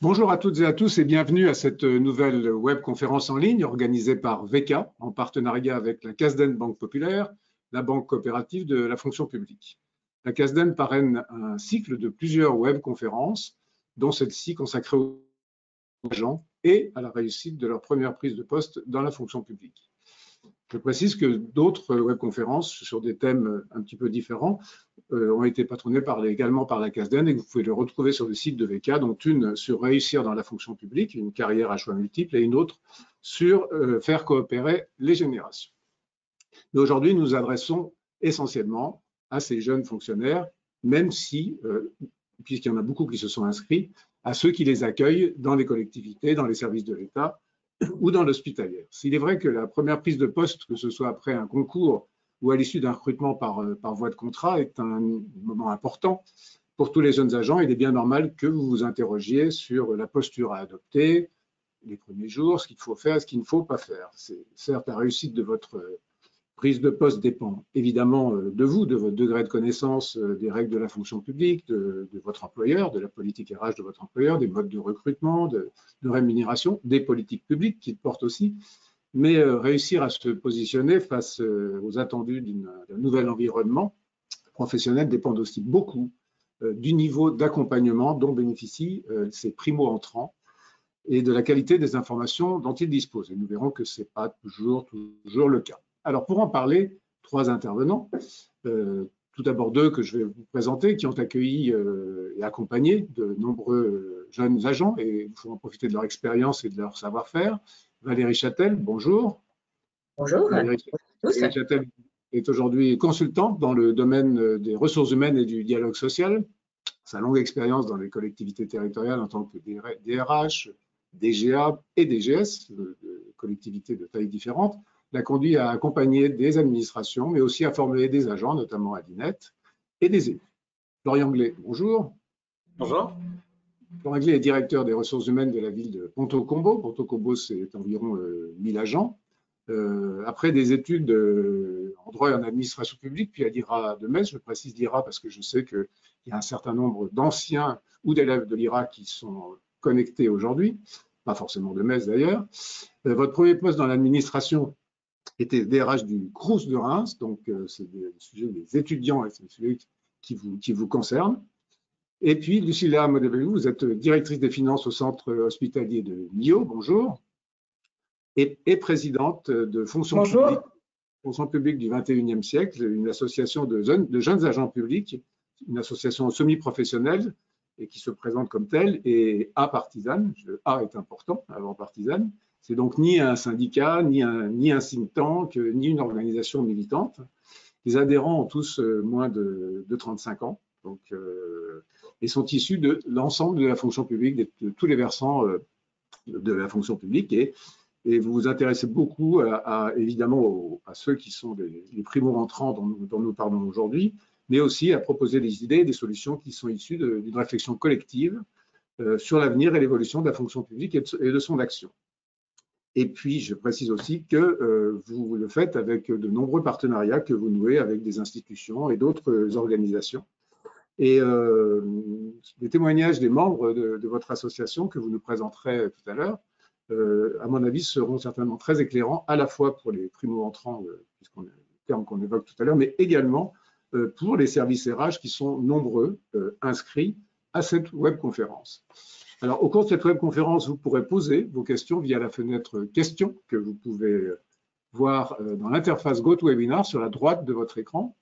Bonjour à toutes et à tous et bienvenue à cette nouvelle webconférence en ligne organisée par VK en partenariat avec la CASDEN Banque Populaire, la banque coopérative de la fonction publique. La CASDEN parraine un cycle de plusieurs webconférences, dont celle-ci consacrée aux agents et à la réussite de leur première prise de poste dans la fonction publique. Je précise que d'autres webconférences sur des thèmes un petit peu différents ont été patronnées également par la CASDEN et que vous pouvez le retrouver sur le site de VK, dont une sur réussir dans la fonction publique, une carrière à choix multiples, et une autre sur faire coopérer les générations. Mais aujourd'hui, nous nous adressons essentiellement à ces jeunes fonctionnaires, même si, puisqu'il y en a beaucoup qui se sont inscrits, à ceux qui les accueillent dans les collectivités, dans les services de l'État ou dans l'hospitalière. S'il est vrai que la première prise de poste, que ce soit après un concours ou à l'issue d'un recrutement par voie de contrat, est un moment important pour tous les jeunes agents, il est bien normal que vous vous interrogiez sur la posture à adopter, les premiers jours, ce qu'il faut faire, ce qu'il ne faut pas faire. C'est certes la réussite de votre prise de poste dépend évidemment de vous, de votre degré de connaissance des règles de la fonction publique, de votre employeur, de la politique RH de votre employeur, des modes de recrutement, de rémunération, des politiques publiques qui le portent aussi. Mais réussir à se positionner face aux attendus d'un nouvel environnement professionnel dépend aussi beaucoup du niveau d'accompagnement dont bénéficient ces primo-entrants et de la qualité des informations dont ils disposent. Et nous verrons que ce n'est pas toujours le cas. Alors, pour en parler, trois intervenants, tout d'abord deux que je vais vous présenter, qui ont accueilli et accompagné de nombreux jeunes agents, et il faut en profiter de leur expérience et de leur savoir-faire. Valérie Châtel, bonjour. Bonjour. Valérie Châtel est aujourd'hui consultante dans le domaine des ressources humaines et du dialogue social. Sa longue expérience dans les collectivités territoriales en tant que DRH, DGA et DGS, de collectivités de tailles différentes, l'a conduit à accompagner des administrations, mais aussi à former des agents, notamment à l'INET, et des élus. Florian Glay, bonjour. Bonjour. Florian Glay est directeur des ressources humaines de la ville de Ponto Combo. Ponto Combo, c'est environ 1000 agents. Après des études en droit et en administration publique, puis à l'IRA de Metz, je précise l'IRA parce que je sais qu'il y a un certain nombre d'anciens ou d'élèves de l'IRA qui sont connectés aujourd'hui, pas forcément de Metz d'ailleurs. Votre premier poste dans l'administration était DRH du Crous de Reims, donc c'est le sujet des étudiants et c'est le sujet qui vous concerne. Et puis, Lucilla Modebelou, vous êtes directrice des finances au centre hospitalier de Millau, bonjour, et présidente de Fonction publique du 21e siècle, une association de jeunes agents publics, une association semi-professionnelle et qui se présente comme telle, et apartisane. Le A est important, avant partisane. C'est donc ni un syndicat, ni un think tank, ni une organisation militante. Les adhérents ont tous moins de 35 ans donc, et sont issus de l'ensemble de la fonction publique, de tous les versants de la fonction publique. Et vous vous intéressez beaucoup évidemment à ceux qui sont les primo-entrants dont nous parlons aujourd'hui, mais aussi à proposer des idées et des solutions qui sont issues d'une réflexion collective sur l'avenir et l'évolution de la fonction publique et de son action. Et puis, je précise aussi que vous le faites avec de nombreux partenariats que vous nouez avec des institutions et d'autres organisations. Et les témoignages des membres de votre association que vous nous présenterez tout à l'heure, à mon avis, seront certainement très éclairants, à la fois pour les primo-entrants, puisqu'on est le terme qu'on évoque tout à l'heure, mais également pour les services RH qui sont nombreux inscrits à cette webconférence. Alors, au cours de cette webconférence, vous pourrez poser vos questions via la fenêtre questions que vous pouvez voir dans l'interface GoToWebinar sur la droite de votre écran.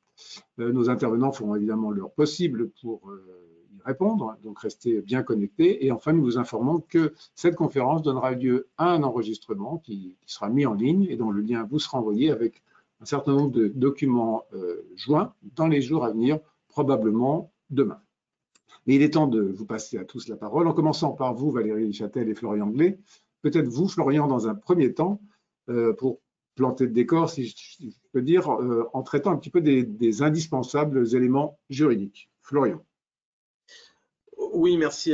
Nos intervenants feront évidemment leur possible pour y répondre, donc restez bien connectés. Et enfin, nous vous informons que cette conférence donnera lieu à un enregistrement qui sera mis en ligne et dont le lien vous sera envoyé avec un certain nombre de documents joints dans les jours à venir, probablement demain. Mais il est temps de vous passer à tous la parole, en commençant par vous, Valérie Châtel et Florian Glay. Peut-être vous, Florian, dans un premier temps, pour planter le décor, si je peux dire, en traitant un petit peu des indispensables éléments juridiques. Florian. Oui, merci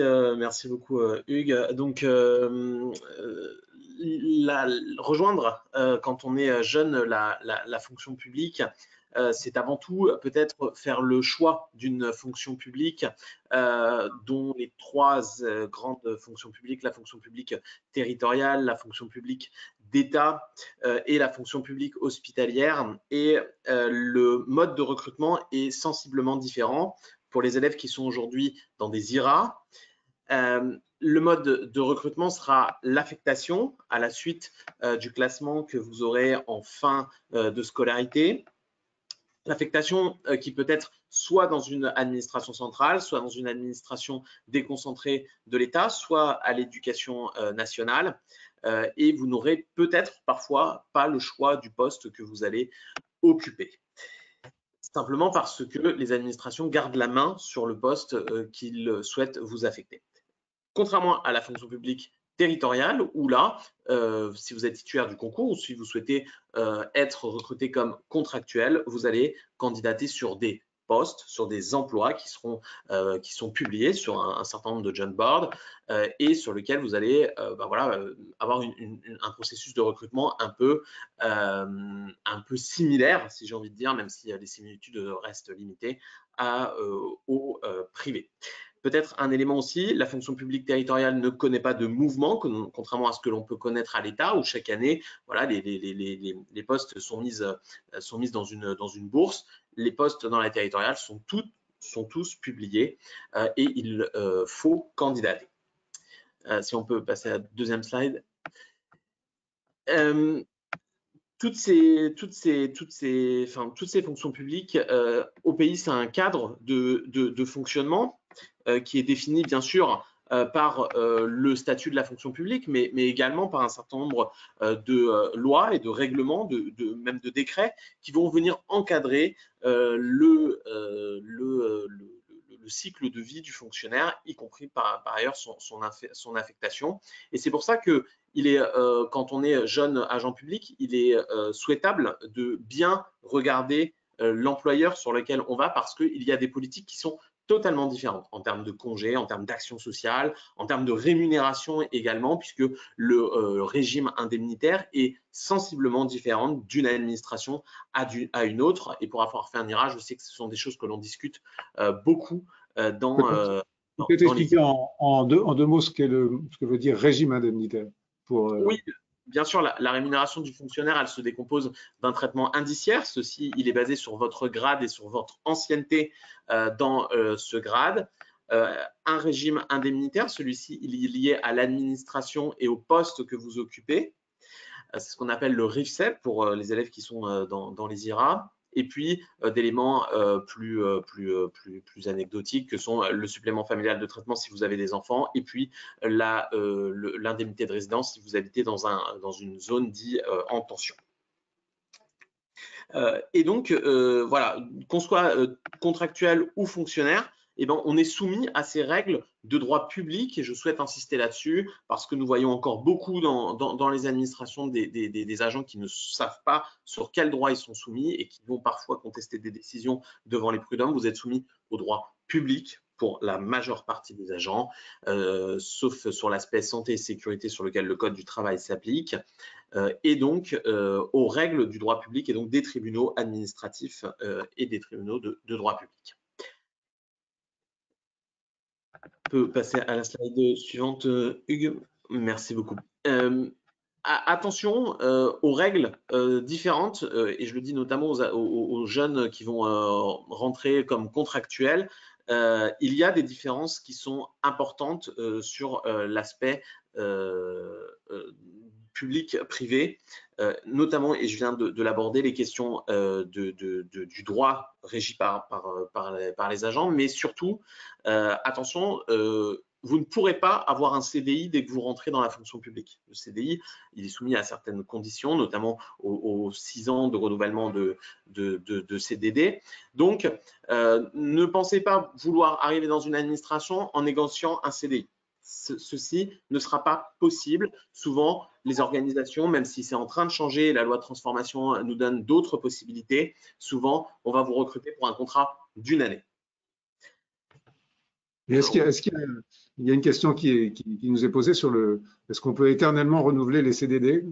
beaucoup Hugues. Donc, rejoindre quand on est jeune la fonction publique, c'est avant tout peut-être faire le choix d'une fonction publique dont les trois grandes fonctions publiques, la fonction publique territoriale, la fonction publique d'État et la fonction publique hospitalière. Et le mode de recrutement est sensiblement différent pour les élèves qui sont aujourd'hui dans des IRA. Le mode de recrutement sera l'affectation à la suite du classement que vous aurez en fin de scolarité. L'affectation qui peut être soit dans une administration centrale, soit dans une administration déconcentrée de l'État, soit à l'éducation nationale. Et vous n'aurez peut-être parfois pas le choix du poste que vous allez occuper. Simplement parce que les administrations gardent la main sur le poste qu'ils souhaitent vous affecter. Contrairement à la fonction publique territoriale, où là, si vous êtes titulaire du concours ou si vous souhaitez être recruté comme contractuel, vous allez candidater sur des postes, sur des emplois qui sont publiés sur un certain nombre de job boards et sur lesquels vous allez avoir un processus de recrutement un peu similaire, si j'ai envie de dire, même si les similitudes restent limitées au privé. Peut-être un élément aussi, la fonction publique territoriale ne connaît pas de mouvement, contrairement à ce que l'on peut connaître à l'État, où chaque année, voilà, les postes sont mis dans une bourse. Les postes dans la territoriale sont tous publiés et il faut candidater. Si on peut passer à la deuxième slide. Toutes ces fonctions publiques au pays, c'est un cadre de fonctionnement qui est défini bien sûr par le statut de la fonction publique, mais également par un certain nombre de lois et de règlements, même de décrets, qui vont venir encadrer le cycle de vie du fonctionnaire, y compris par ailleurs son affectation. Et c'est pour ça que quand on est jeune agent public, il est souhaitable de bien regarder l'employeur sur lequel on va, parce qu'il y a des politiques qui sont totalement différentes en termes de congés, en termes d'action sociale, en termes de rémunération également, puisque le régime indemnitaire est sensiblement différent d'une administration à une autre. Et pour avoir fait un IRA, je sais que ce sont des choses que l'on discute beaucoup dans Peut-être expliquer en deux mots ce que veut dire régime indemnitaire pour, Oui, bien sûr, la rémunération du fonctionnaire, elle se décompose d'un traitement indiciaire. Ceci, il est basé sur votre grade et sur votre ancienneté dans ce grade. Un régime indemnitaire, celui-ci, il est lié à l'administration et au poste que vous occupez. C'est ce qu'on appelle le RIFSEP pour les élèves qui sont dans les IRA. Et puis d'éléments plus anecdotiques que sont le supplément familial de traitement si vous avez des enfants, et puis l'indemnité de résidence si vous habitez dans une zone dite en tension. Et donc voilà, qu'on soit contractuel ou fonctionnaire, eh ben, on est soumis à ces règles de droit public, et je souhaite insister là-dessus parce que nous voyons encore beaucoup dans les administrations des agents qui ne savent pas sur quel droit ils sont soumis et qui vont parfois contester des décisions devant les prud'hommes. Vous êtes soumis au droit public pour la majeure partie des agents, sauf sur l'aspect santé et sécurité sur lequel le Code du travail s'applique, et donc aux règles du droit public et donc des tribunaux administratifs et des tribunaux de droit public. On peut passer à la slide suivante, Hugues. Merci beaucoup. Attention aux règles différentes, et je le dis notamment aux jeunes qui vont rentrer comme contractuels. Il y a des différences qui sont importantes sur l'aspect public-privé, notamment, et je viens de l'aborder, les questions du droit régi par les agents, mais surtout, attention, vous ne pourrez pas avoir un CDI dès que vous rentrez dans la fonction publique. Le CDI, il est soumis à certaines conditions, notamment aux 6 ans de renouvellement de CDD. Donc, ne pensez pas vouloir arriver dans une administration en négociant un CDI. Ceci ne sera pas possible. Souvent, les organisations, même si c'est en train de changer, la loi de transformation nous donne d'autres possibilités. Souvent, on va vous recruter pour un contrat d'1 année. Est-ce qu'il y a une question qui nous est posée sur est-ce qu'on peut éternellement renouveler les CDD?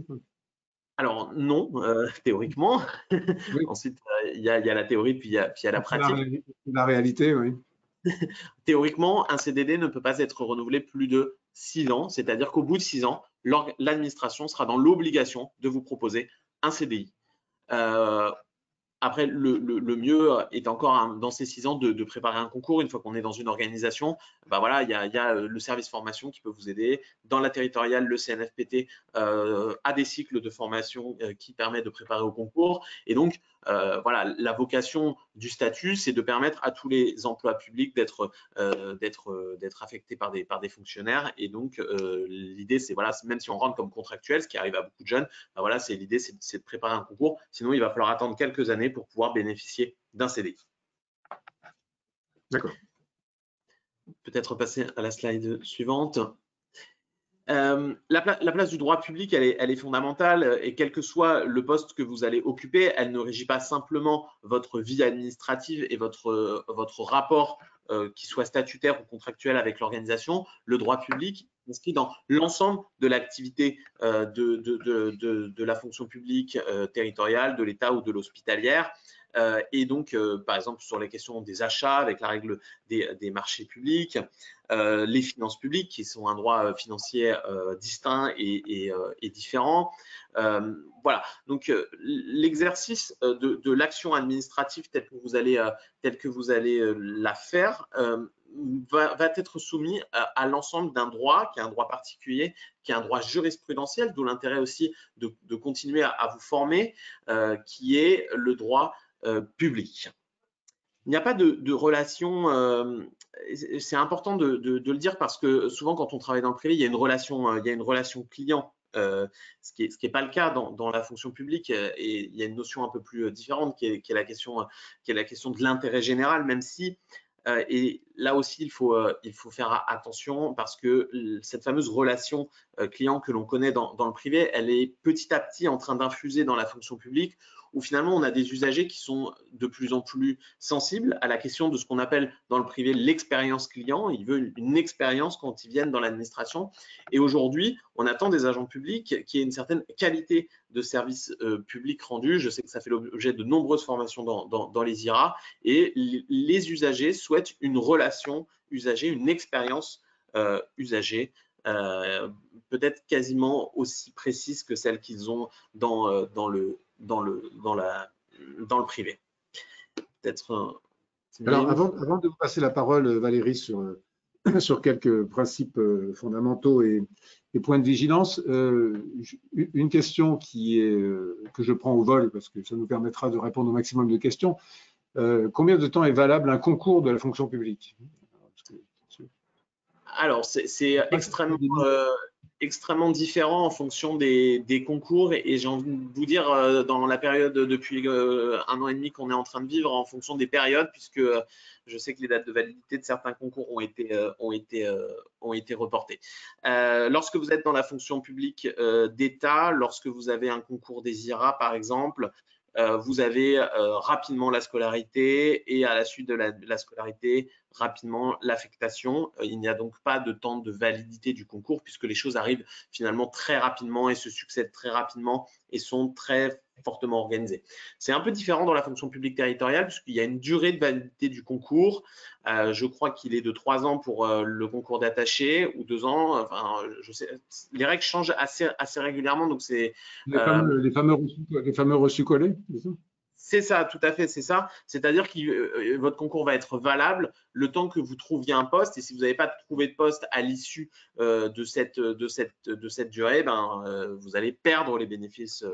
Alors non, théoriquement. Oui, Ensuite, il y a la théorie, puis il y a la c'est pratique. la réalité, oui. Théoriquement, un CDD ne peut pas être renouvelé plus de 6 ans, c'est-à-dire qu'au bout de 6 ans, l'administration sera dans l'obligation de vous proposer un CDI. Euh, Après, le mieux est encore dans ces 6 ans de préparer un concours. Une fois qu'on est dans une organisation, bah voilà, il y a le service formation qui peut vous aider. Dans la territoriale, le CNFPT a des cycles de formation qui permettent de préparer au concours. Et donc, voilà, la vocation du statut, c'est de permettre à tous les emplois publics d'être affectés par des fonctionnaires. Et donc, l'idée, c'est voilà, même si on rentre comme contractuel, ce qui arrive à beaucoup de jeunes, ben voilà, l'idée, c'est de préparer un concours. Sinon, il va falloir attendre quelques années pour pouvoir bénéficier d'un CDI. D'accord. Peut-être passer à la slide suivante. La place du droit public, elle est fondamentale et quel que soit le poste que vous allez occuper, elle ne régit pas simplement votre vie administrative et votre rapport qui soit statutaire ou contractuel avec l'organisation. Le droit public s'inscrit dans l'ensemble de l'activité de la fonction publique territoriale, de l'État ou de l'hospitalière. Et donc, par exemple, sur les questions des achats, avec la règle des marchés publics, les finances publiques, qui sont un droit financier distinct et différent. Voilà, donc l'exercice de l'action administrative telle que vous allez la faire va être soumis à l'ensemble d'un droit, qui est un droit particulier, qui est un droit jurisprudentiel, d'où l'intérêt aussi de continuer à vous former, qui est le droit public. Il n'y a pas de relation, c'est important de le dire parce que souvent quand on travaille dans le privé, il y a une relation client, ce qui est pas le cas dans la fonction publique, et il y a une notion un peu plus différente qui est la question de l'intérêt général, même si et là aussi, il faut faire attention parce que cette fameuse relation client que l'on connaît dans le privé, elle est petit à petit en train d'infuser dans la fonction publique où finalement on a des usagers qui sont de plus en plus sensibles à la question de ce qu'on appelle dans le privé l'expérience client. Ils veulent une expérience quand ils viennent dans l'administration. Et aujourd'hui, on attend des agents publics qui aient une certaine qualité de service public rendu. Je sais que ça fait l'objet de nombreuses formations dans les IRA. Et les usagers souhaitent une relation usager, une expérience usager, peut-être quasiment aussi précise que celle qu'ils ont dans le privé. Peut-être. Alors, avant de vous passer la parole, Valérie, sur quelques principes fondamentaux et points de vigilance, une question que je prends au vol, parce que ça nous permettra de répondre au maximum de questions. Combien de temps est valable un concours de la fonction publique? Alors, c'est extrêmement différent en fonction des concours et j'ai envie de vous dire dans la période depuis 1 an et demi qu'on est en train de vivre en fonction des périodes puisque je sais que les dates de validité de certains concours ont été reportées. Lorsque vous êtes dans la fonction publique d'État, lorsque vous avez un concours des IRA par exemple, vous avez rapidement la scolarité et à la suite de la scolarité, rapidement l'affectation. Il n'y a donc pas de temps de validité du concours puisque les choses arrivent finalement très rapidement et se succèdent très rapidement et sont très fortement organisées. C'est un peu différent dans la fonction publique territoriale puisqu'il y a une durée de validité du concours. Je crois qu'il est de 3 ans pour le concours d'attaché ou 2 ans. Enfin, je sais, les règles changent assez régulièrement, donc c'est Les fameux reçus-collés, c'est ça? c'est ça, tout à fait, c'est ça. C'est-à-dire que votre concours va être valable le temps que vous trouviez un poste. Et si vous n'avez pas trouvé de poste à l'issue de cette durée, ben, vous allez perdre les bénéfices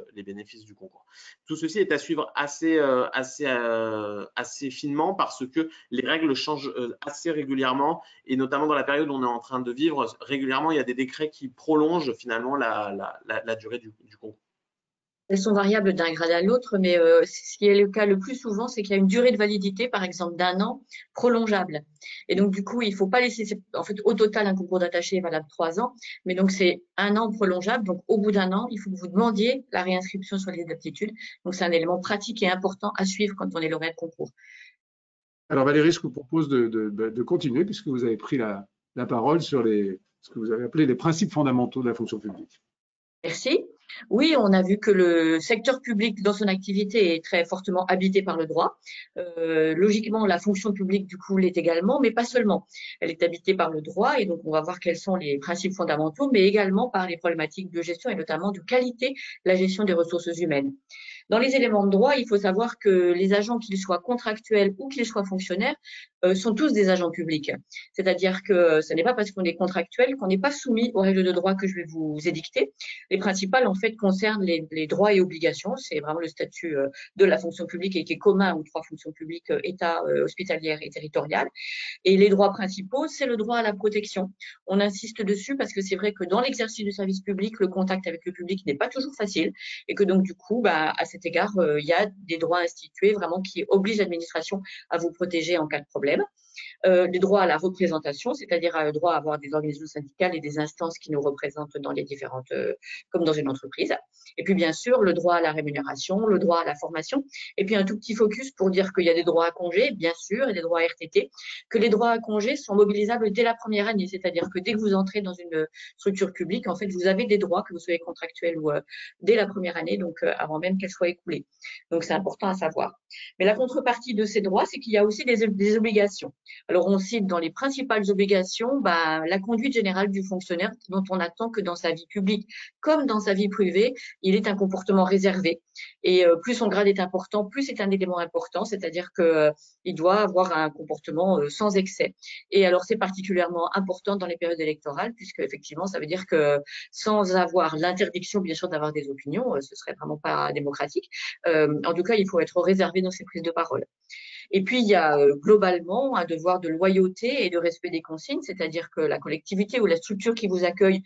du concours. Tout ceci est à suivre assez finement parce que les règles changent assez régulièrement. Et notamment dans la période où on est en train de vivre, régulièrement, il y a des décrets qui prolongent finalement la durée du concours. Elles sont variables d'un grade à l'autre, mais ce qui est le cas le plus souvent, c'est qu'il y a une durée de validité, par exemple d'1 an, prolongeable. Et donc, du coup, il ne faut pas laisser, en fait, au total, un concours d'attaché est valable 3 ans, mais donc c'est 1 an prolongeable. Donc, au bout d'1 an, il faut que vous demandiez la réinscription sur les aptitudes. Donc, c'est un élément pratique et important à suivre quand on est lauréat de concours. Alors Valérie, je vous propose de continuer puisque vous avez pris la parole sur ce que vous avez appelé les principes fondamentaux de la fonction publique. Merci. Oui, on a vu que le secteur public, dans son activité, est très fortement habité par le droit. Logiquement, la fonction publique, du coup, l'est également, mais pas seulement. Elle est habitée par le droit, et donc on va voir quels sont les principes fondamentaux, mais également par les problématiques de gestion et notamment de qualité de la gestion des ressources humaines. Dans les éléments de droit, il faut savoir que les agents, qu'ils soient contractuels ou qu'ils soient fonctionnaires, sont tous des agents publics. C'est-à-dire que ce n'est pas parce qu'on est contractuel qu'on n'est pas soumis aux règles de droit que je vais vous édicter. Les principales, en fait, concernent les droits et obligations. C'est vraiment le statut de la fonction publique et qui est commun aux trois fonctions publiques, État, hospitalière et territoriale. Et les droits principaux, c'est le droit à la protection. On insiste dessus parce que c'est vrai que dans l'exercice du service public, le contact avec le public n'est pas toujours facile et que donc du coup, à cet égard, il y a des droits institués vraiment qui obligent l'administration à vous protéger en cas de problème. Les droits à la représentation, c'est-à-dire le droit à avoir des organisations syndicales et des instances qui nous représentent dans les différentes, comme dans une entreprise. Et puis bien sûr, le droit à la rémunération, le droit à la formation. Et puis un tout petit focus pour dire qu'il y a des droits à congé, bien sûr, et des droits à RTT, que les droits à congé sont mobilisables dès la première année, c'est-à-dire que dès que vous entrez dans une structure publique, en fait, vous avez des droits, que vous soyez contractuel ou dès la première année, donc avant même qu'elle soit écoulée. Donc c'est important à savoir. Mais la contrepartie de ces droits, c'est qu'il y a aussi des obligations. Alors, on cite dans les principales obligations la conduite générale du fonctionnaire dont on attend que dans sa vie publique comme dans sa vie privée, il ait un comportement réservé. Et plus son grade est important, plus c'est un élément important, c'est-à-dire qu'il doit avoir un comportement sans excès. Et alors, c'est particulièrement important dans les périodes électorales, puisque effectivement, ça veut dire que sans avoir l'interdiction, bien sûr, d'avoir des opinions, ce serait vraiment pas démocratique. En tout cas, il faut être réservé dans ses prises de parole. Et puis, il y a globalement un devoir de loyauté et de respect des consignes, c'est-à-dire que la collectivité ou la structure qui vous accueille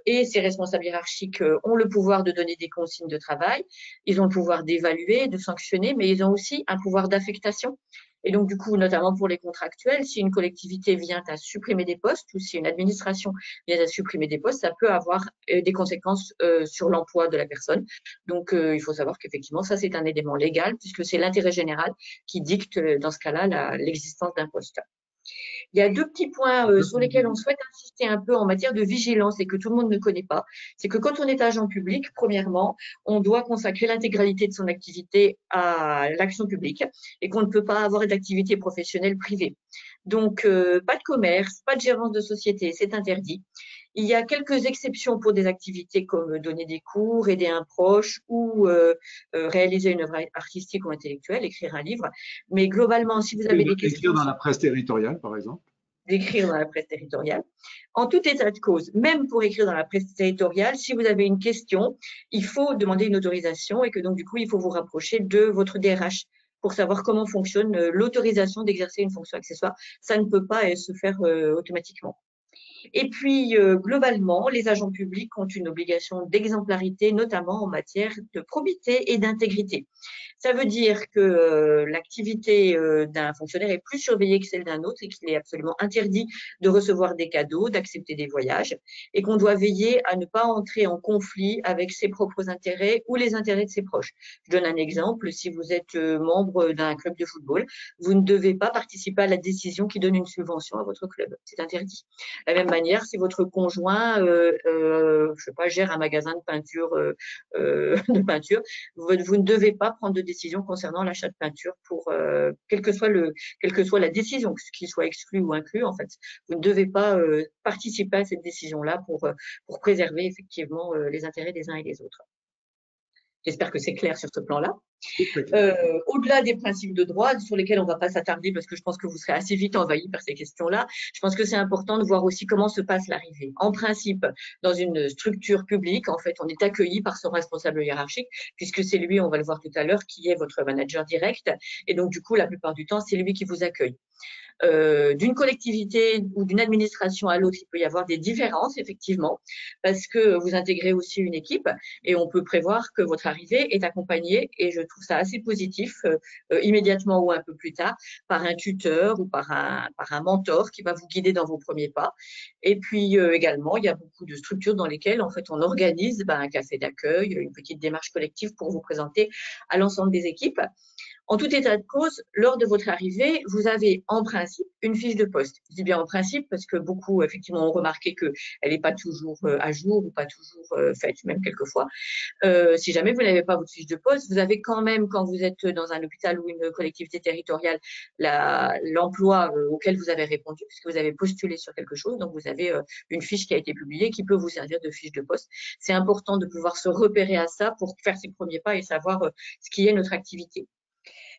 et ses responsables hiérarchiques ont le pouvoir de donner des consignes de travail, ils ont le pouvoir d'évaluer, de sanctionner, mais ils ont aussi un pouvoir d'affectation. Et donc, du coup, notamment pour les contractuels, si une collectivité vient à supprimer des postes ou si une administration vient à supprimer des postes, ça peut avoir des conséquences sur l'emploi de la personne. Donc, il faut savoir qu'effectivement, ça, c'est un élément légal puisque c'est l'intérêt général qui dicte, dans ce cas-là, l'existence d'un poste. Il y a deux petits points sur lesquels on souhaite insister un peu en matière de vigilance et que tout le monde ne connaît pas. C'est que quand on est agent public, premièrement, on doit consacrer l'intégralité de son activité à l'action publique et qu'on ne peut pas avoir d'activité professionnelle privée. Donc, pas de commerce, pas de gérance de société, c'est interdit. Il y a quelques exceptions pour des activités comme donner des cours, aider un proche ou réaliser une œuvre artistique ou intellectuelle, écrire un livre. Mais globalement, si vous avez des questions… Écrire dans la presse territoriale, par exemple. D'écrire dans la presse territoriale. En tout état de cause, même pour écrire dans la presse territoriale, si vous avez une question, il faut demander une autorisation et que donc du coup, il faut vous rapprocher de votre DRH pour savoir comment fonctionne l'autorisation d'exercer une fonction accessoire. Ça ne peut pas se faire automatiquement. Et puis, globalement, les agents publics ont une obligation d'exemplarité, notamment en matière de probité et d'intégrité. Ça veut dire que l'activité d'un fonctionnaire est plus surveillée que celle d'un autre et qu'il est absolument interdit de recevoir des cadeaux, d'accepter des voyages et qu'on doit veiller à ne pas entrer en conflit avec ses propres intérêts ou les intérêts de ses proches. Je donne un exemple. Si vous êtes membre d'un club de football, vous ne devez pas participer à la décision qui donne une subvention à votre club. C'est interdit. De la même manière, si votre conjoint, je sais pas, gère un magasin de peinture, vous ne devez pas prendre de décision concernant l'achat de peinture pour quelle que soit la décision, qu'il soit exclu ou inclus, en fait. Vous ne devez pas participer à cette décision-là pour préserver effectivement les intérêts des uns et des autres. J'espère que c'est clair sur ce plan-là. Au-delà des principes de droit sur lesquels on ne va pas s'attarder parce que je pense que vous serez assez vite envahi par ces questions-là, je pense que c'est important de voir aussi comment se passe l'arrivée. En principe, dans une structure publique, en fait, on est accueilli par son responsable hiérarchique puisque c'est lui, on va le voir tout à l'heure, qui est votre manager direct. Et donc, du coup, la plupart du temps, c'est lui qui vous accueille. D'une collectivité ou d'une administration à l'autre, il peut y avoir des différences, effectivement, parce que vous intégrez aussi une équipe et on peut prévoir que votre arrivée est accompagnée, et je trouve ça assez positif, immédiatement ou un peu plus tard, par un tuteur ou par un mentor qui va vous guider dans vos premiers pas. Et puis également, il y a beaucoup de structures dans lesquelles, en fait, on organise un café d'accueil, une petite démarche collective pour vous présenter à l'ensemble des équipes. En tout état de cause, lors de votre arrivée, vous avez en principe une fiche de poste. Je dis bien en principe parce que beaucoup, effectivement, ont remarqué qu'elle n'est pas toujours à jour ou pas toujours faite, même quelquefois. Si jamais vous n'avez pas votre fiche de poste, vous avez quand même, quand vous êtes dans un hôpital ou une collectivité territoriale, l'emploi auquel vous avez répondu, puisque vous avez postulé sur quelque chose. Donc, vous avez une fiche qui a été publiée qui peut vous servir de fiche de poste. C'est important de pouvoir se repérer à ça pour faire ses premiers pas et savoir ce qui est notre activité.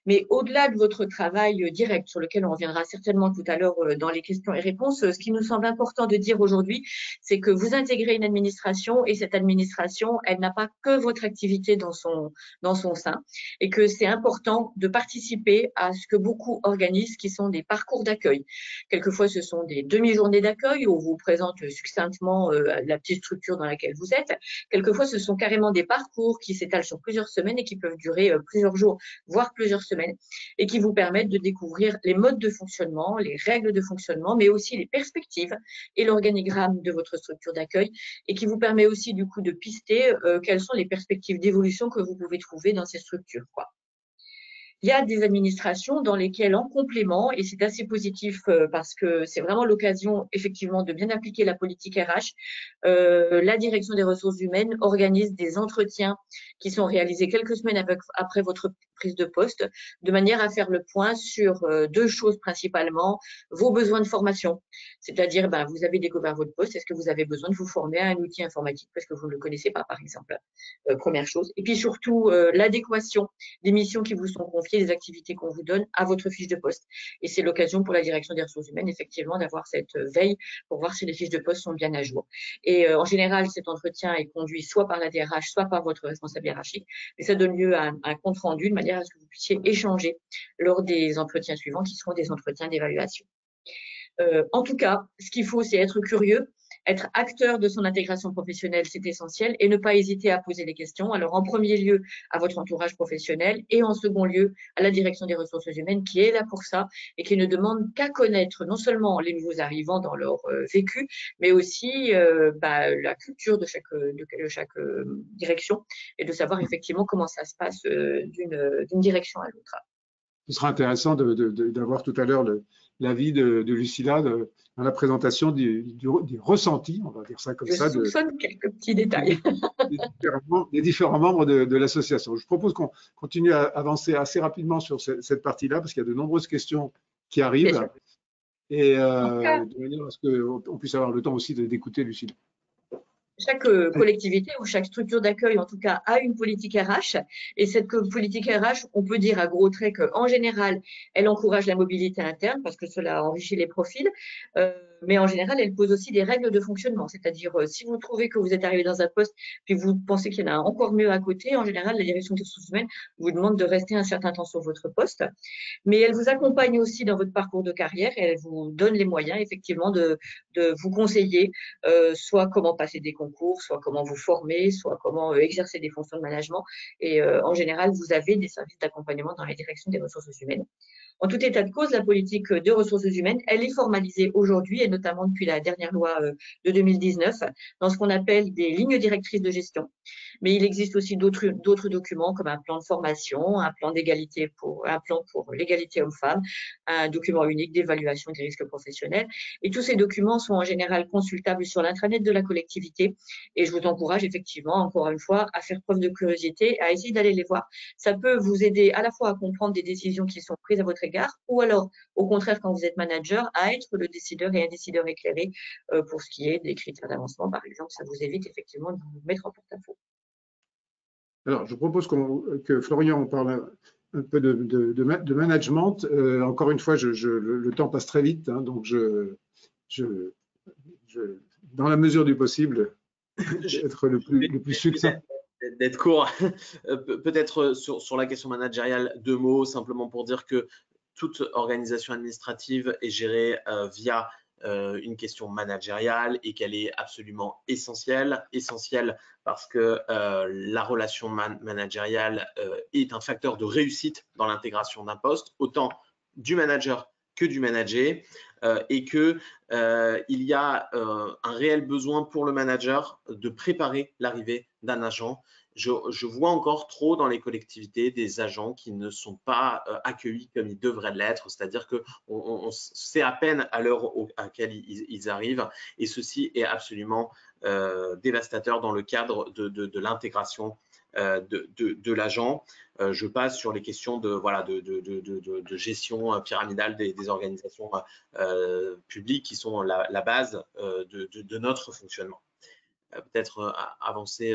Mais au-delà de votre travail direct, sur lequel on reviendra certainement tout à l'heure dans les questions et réponses, ce qui nous semble important de dire aujourd'hui, c'est que vous intégrez une administration et cette administration, elle n'a pas que votre activité dans son sein et que c'est important de participer à ce que beaucoup organisent, qui sont des parcours d'accueil. Quelquefois, ce sont des demi-journées d'accueil où on vous présente succinctement la petite structure dans laquelle vous êtes. Quelquefois, ce sont carrément des parcours qui s'étalent sur plusieurs semaines et qui peuvent durer plusieurs jours, voire plusieurs semaines, et qui vous permettent de découvrir les modes de fonctionnement, les règles de fonctionnement, mais aussi les perspectives et l'organigramme de votre structure d'accueil, et qui vous permet aussi du coup de pister quelles sont les perspectives d'évolution que vous pouvez trouver dans ces structures, quoi. Il y a des administrations dans lesquelles, en complément, et c'est assez positif parce que c'est vraiment l'occasion effectivement de bien appliquer la politique RH, la direction des ressources humaines organise des entretiens qui sont réalisés quelques semaines après votre prise de poste, de manière à faire le point sur deux choses principalement: vos besoins de formation, c'est-à-dire vous avez découvert votre poste, est-ce que vous avez besoin de vous former à un outil informatique parce que vous ne le connaissez pas, par exemple, première chose. Et puis surtout, l'adéquation des missions qui vous sont confiées, les activités qu'on vous donne à votre fiche de poste. Et c'est l'occasion pour la direction des ressources humaines, effectivement, d'avoir cette veille pour voir si les fiches de poste sont bien à jour. Et en général, cet entretien est conduit soit par la DRH, soit par votre responsable hiérarchique. Et ça donne lieu à un compte rendu de manière à ce que vous puissiez échanger lors des entretiens suivants qui seront des entretiens d'évaluation. En tout cas, ce qu'il faut, c'est être curieux, être acteur de son intégration professionnelle, c'est essentiel, et ne pas hésiter à poser des questions. Alors, en premier lieu, à votre entourage professionnel, et en second lieu, à la direction des ressources humaines, qui est là pour ça, et qui ne demande qu'à connaître non seulement les nouveaux arrivants dans leur vécu, mais aussi la culture de chaque direction, et de savoir effectivement comment ça se passe d'une direction à l'autre. Ce sera intéressant d'avoir tout à l'heure l'avis de Lucilla dans la présentation des ressentis, on va dire ça comme ça. Je soupçonne quelques petits détails. Des différents membres de l'association. Je propose qu'on continue à avancer assez rapidement sur cette partie-là, parce qu'il y a de nombreuses questions qui arrivent, et de manière à ce qu'on puisse avoir le temps aussi d'écouter Lucilla. Chaque collectivité ou chaque structure d'accueil, en tout cas, a une politique RH. Et cette politique RH, on peut dire à gros traits qu'en général, elle encourage la mobilité interne parce que cela enrichit les profils. Mais en général, elle pose aussi des règles de fonctionnement. C'est-à-dire, si vous trouvez que vous êtes arrivé dans un poste, puis vous pensez qu'il y en a encore mieux à côté, en général, la direction des ressources humaines vous demande de rester un certain temps sur votre poste. Mais elle vous accompagne aussi dans votre parcours de carrière et elle vous donne les moyens, effectivement, de vous conseiller, soit comment passer des concours, soit comment vous former, soit comment exercer des fonctions de management. Et en général, vous avez des services d'accompagnement dans la direction des ressources humaines. En tout état de cause, la politique de ressources humaines, elle est formalisée aujourd'hui, et notamment depuis la dernière loi de 2019, dans ce qu'on appelle des lignes directrices de gestion. Mais il existe aussi d'autres documents comme un plan de formation, un plan pour l'égalité homme-femme, un document unique d'évaluation des risques professionnels. Et tous ces documents sont en général consultables sur l'intranet de la collectivité. Et je vous encourage effectivement, encore une fois, à faire preuve de curiosité, à essayer d'aller les voir. Ça peut vous aider à la fois à comprendre des décisions qui sont prises à votre égard, ou alors, au contraire, quand vous êtes manager, à être le décideur et un décideur éclairé pour ce qui est des critères d'avancement, par exemple. Ça vous évite effectivement de vous mettre en porte-à-faux. Alors, je propose que Florian parle un peu de management. Encore une fois, le temps passe très vite, hein, donc dans la mesure du possible, être le plus succinct. D'être court. Peut-être sur la question managériale, deux mots, simplement pour dire que toute organisation administrative est gérée via une question managériale et qu'elle est absolument essentielle parce que la relation managériale est un facteur de réussite dans l'intégration d'un poste, autant du manager que du manager, et que il y a un réel besoin pour le manager de préparer l'arrivée d'un agent. je vois encore trop dans les collectivités des agents qui ne sont pas accueillis comme ils devraient l'être, c'est-à-dire qu'on sait à peine à l'heure à laquelle ils arrivent, et ceci est absolument dévastateur dans le cadre de l'intégration de l'agent. Je passe sur les questions de gestion pyramidale des organisations publiques qui sont la base de notre fonctionnement. Peut-être avancer.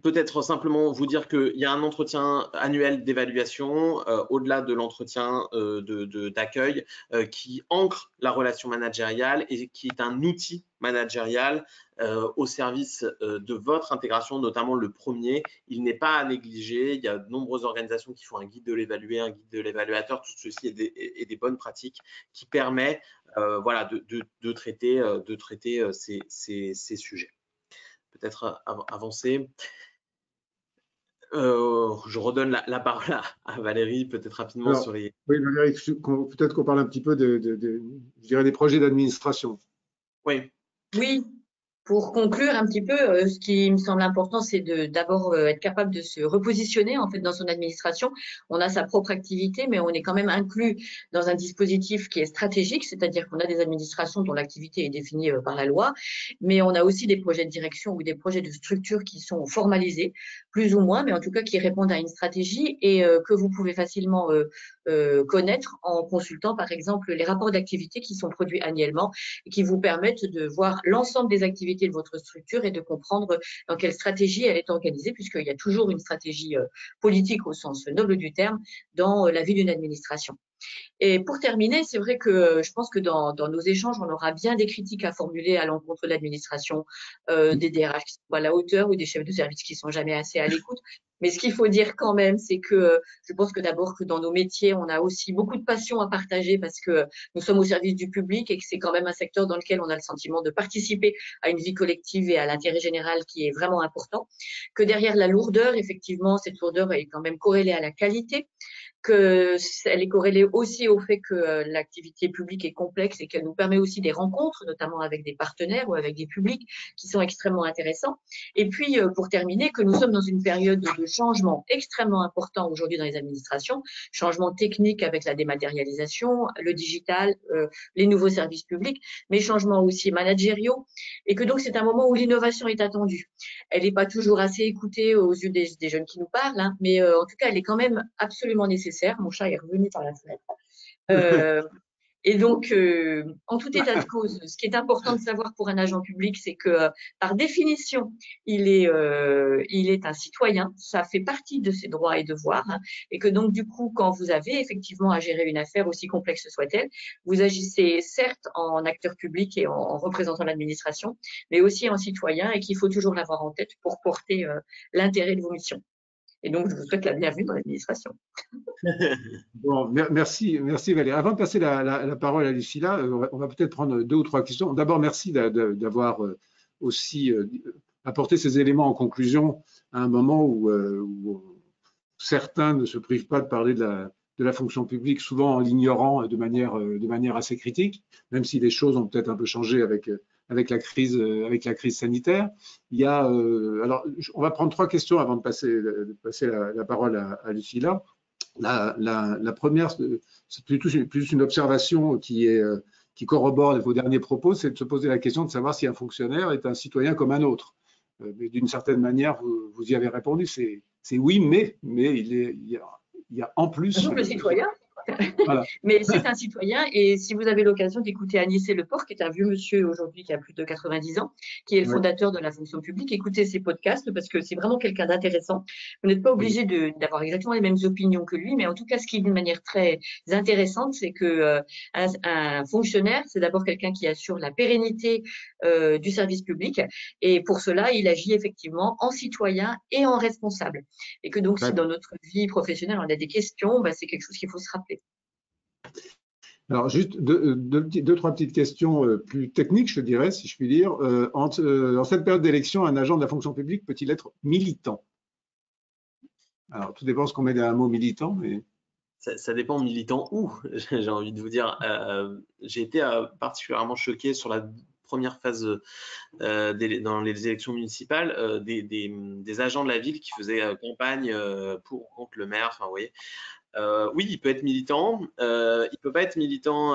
Peut-être simplement vous dire qu'il y a un entretien annuel d'évaluation au-delà de l'entretien d'accueil qui ancre la relation managériale et qui est un outil managérial au service de votre intégration, notamment le premier. Il n'est pas à négliger. Il y a de nombreuses organisations qui font un guide de l'évalué, un guide de l'évaluateur. Tout ceci est des bonnes pratiques qui permet de traiter ces sujets. Peut-être avancer. Je redonne la parole à Valérie, peut-être rapidement. Alors, sur les… Oui, Valérie, peut-être qu'on parle un petit peu je dirais des projets d'administration. Oui. Oui, pour conclure un petit peu, ce qui me semble important, c'est d'abord être capable de se repositionner en fait dans son administration. On a sa propre activité, mais on est quand même inclus dans un dispositif qui est stratégique, c'est-à-dire qu'on a des administrations dont l'activité est définie par la loi, mais on a aussi des projets de direction ou des projets de structure qui sont formalisés, plus ou moins, mais en tout cas qui répondent à une stratégie et que vous pouvez facilement connaître en consultant par exemple les rapports d'activité qui sont produits annuellement et qui vous permettent de voir l'ensemble des activités de votre structure et de comprendre dans quelle stratégie elle est organisée, puisqu'il y a toujours une stratégie politique au sens noble du terme dans la vie d'une administration. Et pour terminer, c'est vrai que je pense que dans nos échanges, on aura bien des critiques à formuler à l'encontre de l'administration, des DRH qui sont pas à la hauteur ou des chefs de service qui sont jamais assez à l'écoute. Mais ce qu'il faut dire quand même, c'est que je pense que d'abord que dans nos métiers, on a aussi beaucoup de passion à partager parce que nous sommes au service du public et que c'est quand même un secteur dans lequel on a le sentiment de participer à une vie collective et à l'intérêt général qui est vraiment important. Que derrière la lourdeur, effectivement, cette lourdeur est quand même corrélée à la qualité, qu'elle est corrélée aussi au fait que l'activité publique est complexe et qu'elle nous permet aussi des rencontres, notamment avec des partenaires ou avec des publics qui sont extrêmement intéressants. Et puis, pour terminer, que nous sommes dans une période de changement extrêmement important aujourd'hui dans les administrations, changement technique avec la dématérialisation, le digital, les nouveaux services publics, mais changements aussi managériaux, et que donc c'est un moment où l'innovation est attendue. Elle n'est pas toujours assez écoutée aux yeux des jeunes qui nous parlent, hein, mais en tout cas, elle est quand même absolument nécessaire. Mon chat est revenu par la fenêtre. Et donc, en tout état de cause, ce qui est important de savoir pour un agent public, c'est que par définition, il est un citoyen, ça fait partie de ses droits et devoirs, hein, et que donc du coup, quand vous avez effectivement à gérer une affaire aussi complexe soit-elle, vous agissez certes en acteur public et en représentant l'administration, mais aussi en citoyen, et qu'il faut toujours l'avoir en tête pour porter l'intérêt de vos missions. Et donc, je vous souhaite la bienvenue dans l'administration. Bon, merci Valérie. Avant de passer la parole à Lucilla, on va peut-être prendre 2 ou 3 questions. D'abord, merci d'avoir aussi apporté ces éléments en conclusion à un moment où certains ne se privent pas de parler de la fonction publique, souvent en l'ignorant de manière assez critique, même si les choses ont peut-être un peu changé avec la crise sanitaire. Il y a, alors, on va prendre 3 questions avant de passer la parole à Lucilla. La première, c'est plus une observation qui corrobore vos derniers propos, c'est de se poser la question de savoir si un fonctionnaire est un citoyen comme un autre. Mais d'une certaine manière, vous y avez répondu, c'est oui, mais il y a en plus… Double citoyen. Voilà. Mais c'est un citoyen, et si vous avez l'occasion d'écouter Agnès Leport, qui est un vieux monsieur aujourd'hui qui a plus de 90 ans, qui est le fondateur de la fonction publique, écoutez ses podcasts parce que c'est vraiment quelqu'un d'intéressant. Vous n'êtes pas obligé d'avoir exactement les mêmes opinions que lui, mais en tout cas, ce qui est d'une manière très intéressante, c'est que un fonctionnaire, c'est d'abord quelqu'un qui assure la pérennité du service public, et pour cela, il agit effectivement en citoyen et en responsable. Et que donc, si dans notre vie professionnelle, on a des questions, c'est quelque chose qu'il faut se rappeler. Alors, juste 2, 3 petites questions plus techniques, je dirais, si je puis dire. En cette période d'élection, un agent de la fonction publique peut-il être militant? Alors, tout dépend de ce qu'on met derrière un mot militant. Mais… Ça dépend militant où, j'ai envie de vous dire. J'ai été particulièrement choqué sur la première phase dans les élections municipales, des agents de la ville qui faisaient campagne pour ou contre le maire. Enfin, vous voyez. Oui, il peut être militant. Il peut pas être militant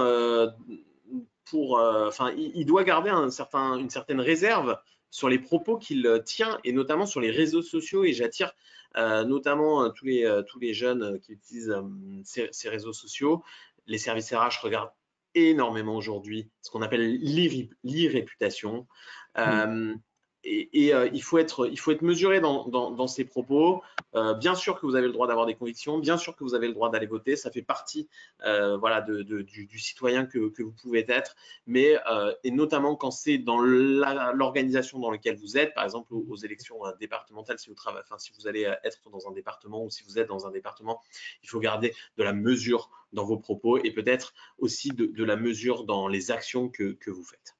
enfin, il doit garder une certaine réserve sur les propos qu'il tient, et notamment sur les réseaux sociaux. Et j'attire notamment tous les jeunes qui utilisent ces réseaux sociaux. Les services RH regardent énormément aujourd'hui ce qu'on appelle l'e-réputation. Il faut être mesuré dans ses propos. Bien sûr que vous avez le droit d'avoir des convictions, bien sûr que vous avez le droit d'aller voter, ça fait partie voilà, du citoyen que vous pouvez être, mais et notamment quand c'est dans l'organisation dans laquelle vous êtes, par exemple aux élections départementales, si vous allez être dans un département, ou si vous êtes dans un département, il faut garder de la mesure dans vos propos, et peut-être aussi de la mesure dans les actions que vous faites.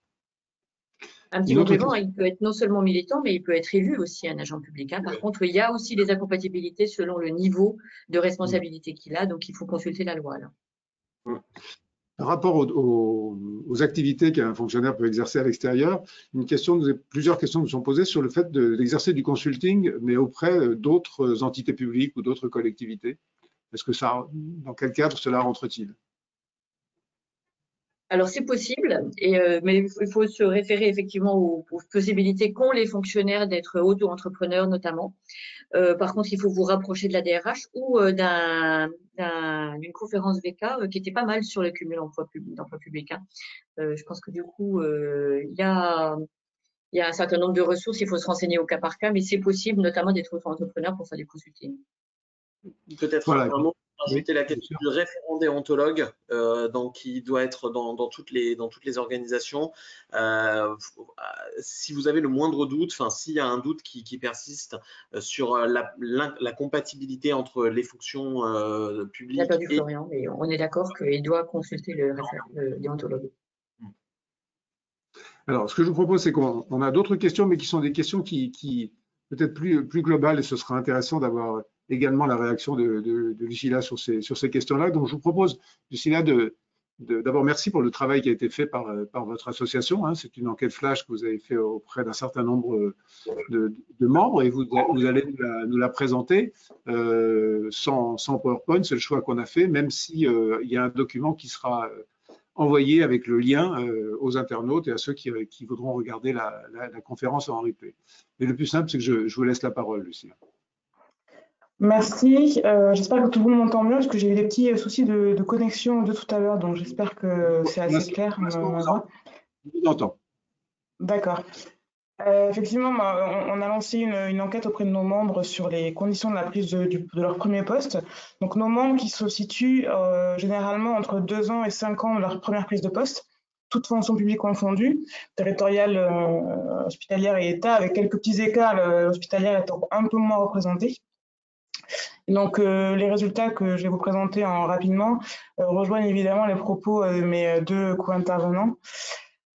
Un petit complément, il peut être non seulement militant, mais il peut être élu aussi, un agent public. Par contre, il y a aussi des incompatibilités selon le niveau de responsabilité qu'il a, donc il faut consulter la loi, là. Par rapport aux activités qu'un fonctionnaire peut exercer à l'extérieur, plusieurs questions nous sont posées sur le fait d'exercer du consulting, mais auprès d'autres entités publiques ou d'autres collectivités. Est-ce que dans quel cadre cela rentre-t-il? Alors, c'est possible, mais il faut se référer effectivement aux possibilités qu'ont les fonctionnaires d'être auto-entrepreneurs notamment. Par contre, il faut vous rapprocher de la DRH ou d'une conférence VK qui était pas mal sur le cumul d'emploi public. Je pense que du coup, il y a un certain nombre de ressources, il faut se renseigner au cas par cas, mais c'est possible notamment d'être auto-entrepreneur pour faire du consulting. Peut-être voilà. un mot pour ajouter la question du référent déontologue, donc qui doit être dans toutes les organisations. Si vous avez le moindre doute, s'il y a un doute qui persiste sur la compatibilité entre les fonctions publiques. Il n'a pas du Florian, mais on est d'accord qu'il doit consulter le déontologue. Alors, ce que je vous propose, c'est qu'on a d'autres questions, mais qui sont des questions qui peut-être plus globales, et ce sera intéressant d'avoir également la réaction de Lucilla sur ces questions-là. Donc, je vous propose, Lucilla, d'abord, merci pour le travail qui a été fait par votre association. C'est une enquête flash que vous avez fait auprès d'un certain nombre de membres, et vous allez nous la présenter sans PowerPoint. C'est le choix qu'on a fait, même si il y a un document qui sera envoyé avec le lien aux internautes et à ceux qui voudront regarder la conférence en replay. Mais le plus simple, c'est que je vous laisse la parole, Lucilla. Merci. J'espère que tout le monde m'entend mieux, parce que j'ai eu des petits soucis de connexion de tout à l'heure, donc j'espère que c'est assez clair. Je vous entends. D'accord. Effectivement, on a lancé une enquête auprès de nos membres sur les conditions de la prise de leur premier poste. Donc, nos membres qui se situent généralement entre 2 ans et 5 ans de leur première prise de poste, toutes fonctions publiques confondues, territoriale, hospitalière et État, avec quelques petits écarts, l'hospitalière étant un peu moins représentée. Donc, les résultats que je vais vous présenter rapidement rejoignent évidemment les propos de mes deux co-intervenants.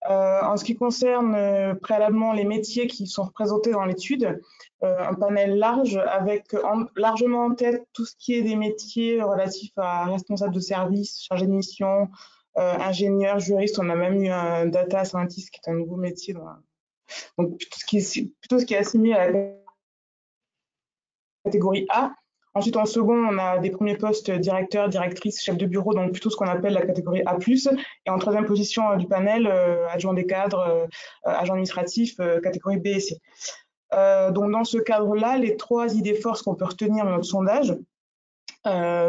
En ce qui concerne préalablement les métiers qui sont représentés dans l'étude, un panel large avec largement en tête tout ce qui est des métiers relatifs à responsable de service, chargé de mission, ingénieur, juriste. On a même eu un data scientist qui est un nouveau métier. Donc, plutôt ce qui est assimilé à la catégorie A. Ensuite, en second, on a des premiers postes directeur, directrice, chef de bureau, donc plutôt ce qu'on appelle la catégorie A+. Et en troisième position du panel, adjoint des cadres, agent administratif, catégorie B et C. Donc, dans ce cadre-là, les 3 idées forces qu'on peut retenir dans notre sondage,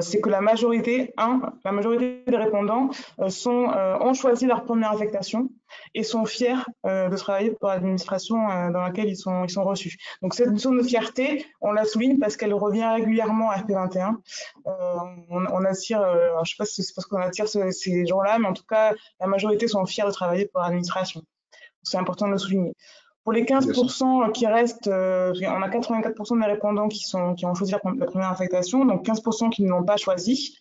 c'est que la majorité des répondants ont choisi leur première affectation et sont fiers de travailler pour l'administration dans laquelle ils sont reçus. Donc cette notion de fierté, on la souligne parce qu'elle revient régulièrement à FP21. On attire, je ne sais pas si c'est parce qu'on attire ces gens-là, mais en tout cas, la majorité sont fiers de travailler pour l'administration. C'est important de le souligner. Pour les 15% qui restent, on a 84% des répondants qui ont choisi la première affectation, donc 15% qui ne l'ont pas choisi.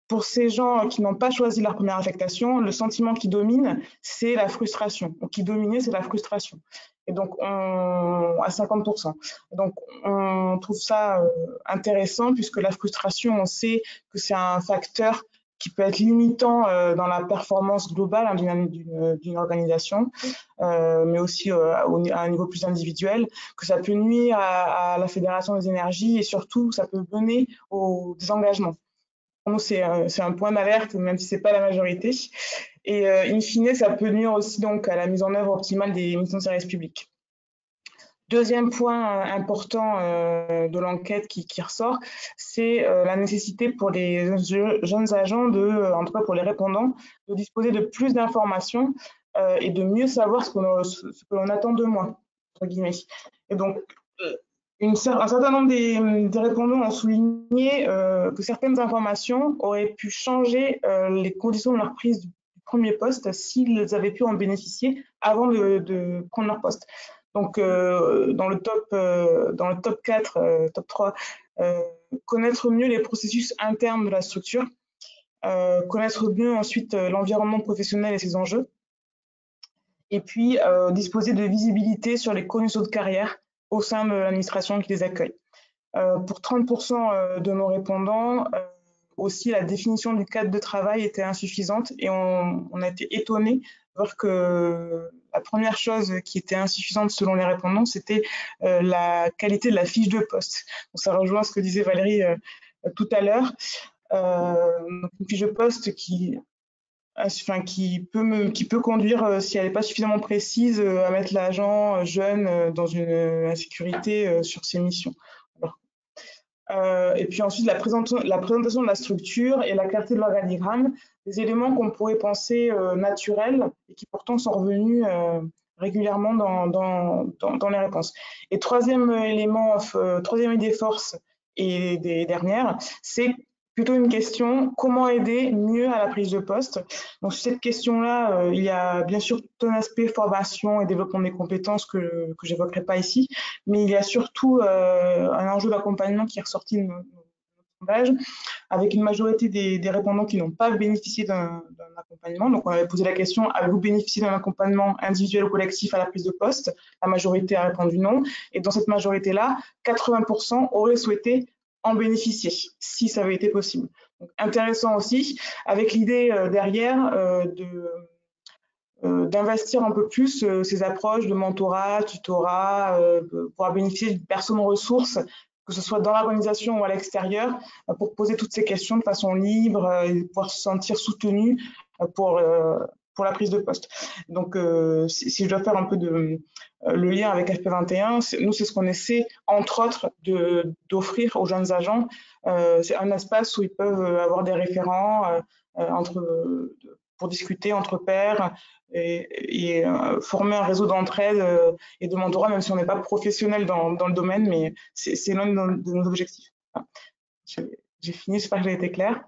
Pour ces gens qui n'ont pas choisi leur première affectation, le sentiment qui domine, c'est la frustration. Donc, qui dominait, c'est la frustration. Et donc, à 50%. Donc, on trouve ça intéressant puisque la frustration, on sait que c'est un facteur qui peut être limitant dans la performance globale hein, d'une organisation, mais aussi à un niveau plus individuel, que ça peut nuire à la fédération des énergies et surtout, ça peut mener au désengagement. Pour nous, c'est un point d'alerte, même si ce n'est pas la majorité. Et in fine, ça peut nuire aussi donc, à la mise en œuvre optimale des missions de service public. Deuxième point important de l'enquête qui ressort, c'est la nécessité pour les jeunes agents, en tout cas pour les répondants, de disposer de plus d'informations et de mieux savoir ce que l'on attend de moi, entre guillemets. Et donc, un certain nombre des répondants ont souligné que certaines informations auraient pu changer les conditions de leur prise du premier poste s'ils avaient pu en bénéficier avant de prendre leur poste. Donc, dans le top 4, top 3, connaître mieux les processus internes de la structure, connaître mieux ensuite l'environnement professionnel et ses enjeux, et puis disposer de visibilité sur les conditions de carrière au sein de l'administration qui les accueille. Pour 30% de nos répondants, aussi la définition du cadre de travail était insuffisante et on a été étonnés de voir que la première chose qui était insuffisante selon les répondants, c'était la qualité de la fiche de poste. Donc, ça rejoint ce que disait Valérie tout à l'heure. Une fiche de poste qui peut conduire, si elle n'est pas suffisamment précise, à mettre l'agent jeune dans une insécurité sur ses missions. Et puis ensuite, la présentation de la structure et la clarté de l'organigramme, des éléments qu'on pourrait penser naturels et qui pourtant sont revenus régulièrement dans les réponses. Et troisième idée force et des dernières, c'est plutôt une question, comment aider mieux à la prise de poste? Donc, sur cette question-là, il y a bien sûr tout un aspect formation et développement des compétences que j'évoquerai pas ici, mais il y a surtout un enjeu d'accompagnement qui est ressorti de notre sondage, avec une majorité des répondants qui n'ont pas bénéficié d'un accompagnement. Donc, on avait posé la question, avez-vous bénéficié d'un accompagnement individuel ou collectif à la prise de poste? La majorité a répondu non. Et dans cette majorité-là, 80% auraient souhaité en bénéficier, si ça avait été possible. Donc, intéressant aussi, avec l'idée derrière d'investir un peu plus ces approches de mentorat, tutorat, pouvoir bénéficier de personnes ressources, que ce soit dans l'organisation ou à l'extérieur, pour poser toutes ces questions de façon libre et pouvoir se sentir soutenu pour la prise de poste. Donc, si je dois faire un peu le lien avec FP21, nous, c'est ce qu'on essaie, entre autres, d'offrir aux jeunes agents. C'est un espace où ils peuvent avoir des référents pour discuter entre pairs et former un réseau d'entraide et de mentorat, même si on n'est pas professionnel dans le domaine, mais c'est l'un de nos objectifs. J'ai fini, j'espère que j'ai été claire.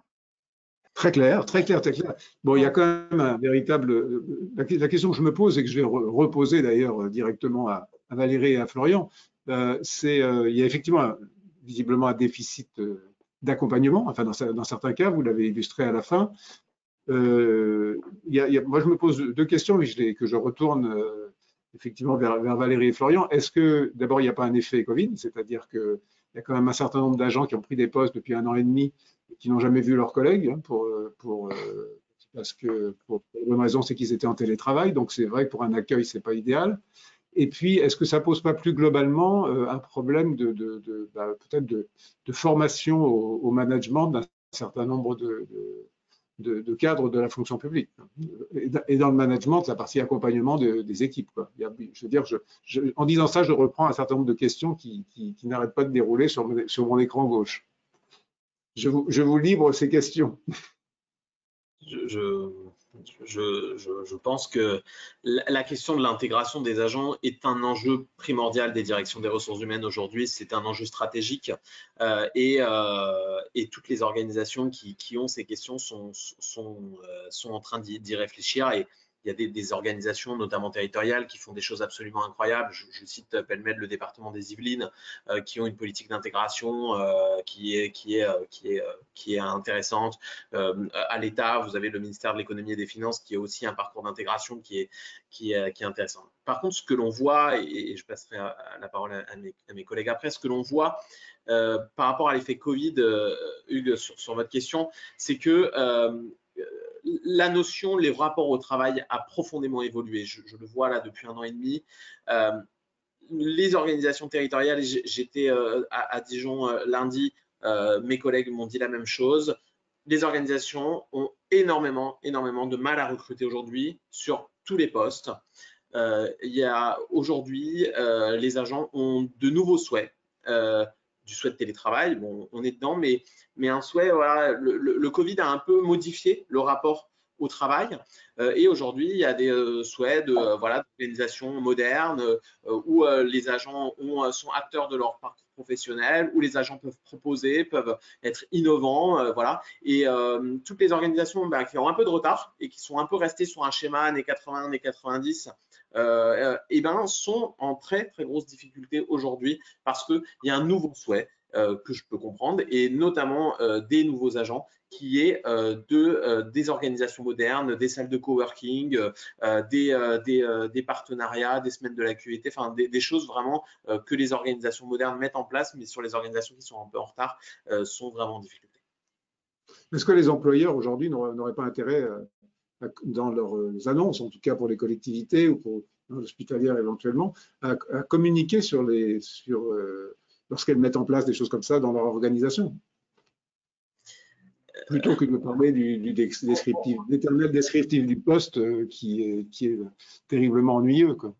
Très clair, très clair, très clair. Bon, il y a quand même un véritable… La question que je me pose et que je vais reposer d'ailleurs directement à Valérie et à Florian, c'est il y a effectivement visiblement un déficit d'accompagnement, enfin dans certains cas, vous l'avez illustré à la fin. Moi, je me pose deux questions que je retourne effectivement vers Valérie et Florian. Est-ce que d'abord, il n'y a pas un effet Covid, c'est-à-dire qu'il y a quand même un certain nombre d'agents qui ont pris des postes depuis 1 an et demi et qui n'ont jamais vu leurs collègues, parce que pour une bonne raison, c'est qu'ils étaient en télétravail, donc c'est vrai que pour un accueil, c'est pas idéal. Et puis, est-ce que ça pose pas plus globalement un problème peut-être de formation au management d'un certain nombre de cadres de la fonction publique et dans le management, la partie accompagnement des équipes, quoi. Je veux dire, en disant ça, je reprends un certain nombre de questions qui n'arrêtent pas de dérouler sur mon écran gauche. Je vous livre ces questions. Je pense que la question de l'intégration des agents est un enjeu primordial des directions des ressources humaines aujourd'hui. C'est un enjeu stratégique et toutes les organisations qui ont ces questions sont en train d'y réfléchir. Et il y a des organisations, notamment territoriales, qui font des choses absolument incroyables. Je cite pêle-mêle le département des Yvelines, qui ont une politique d'intégration qui est intéressante. À l'État, vous avez le ministère de l'économie et des finances qui a aussi un parcours d'intégration qui est intéressant. Par contre, ce que l'on voit, et je passerai la parole à mes collègues après, ce que l'on voit par rapport à l'effet Covid, Hugues, sur votre question, c'est que la notion, les rapports au travail a profondément évolué. Je le vois là depuis 1 an et demi. Les organisations territoriales, j'étais à Dijon lundi, mes collègues m'ont dit la même chose. Les organisations ont énormément de mal à recruter aujourd'hui sur tous les postes. Aujourd'hui, les agents ont de nouveaux souhaits, du souhait de télétravail, bon, on est dedans, mais un souhait, voilà, le Covid a un peu modifié le rapport au travail, et aujourd'hui, il y a des souhaits voilà, d'organisation moderne, où les agents sont acteurs de leur parcours professionnel, où les agents peuvent proposer, peuvent être innovants, voilà. Et toutes les organisations qui ont un peu de retard et qui sont un peu restées sur un schéma années 80, années 90, sont en très grosse difficulté aujourd'hui parce qu'il y a un nouveau souhait que je peux comprendre, et notamment des nouveaux agents, qui est des organisations modernes, des salles de coworking, des partenariats, des semaines de la QVT, enfin des choses vraiment que les organisations modernes mettent en place, mais sur les organisations qui sont un peu en retard sont vraiment en difficulté. Est-ce que les employeurs aujourd'hui n'auraient pas intérêt dans leurs annonces, en tout cas pour les collectivités ou pour l'hospitalière éventuellement, à communiquer lorsqu'elles mettent en place des choses comme ça dans leur organisation, plutôt que de parler du d'éternel descriptif du poste qui est terriblement ennuyeux, quoi.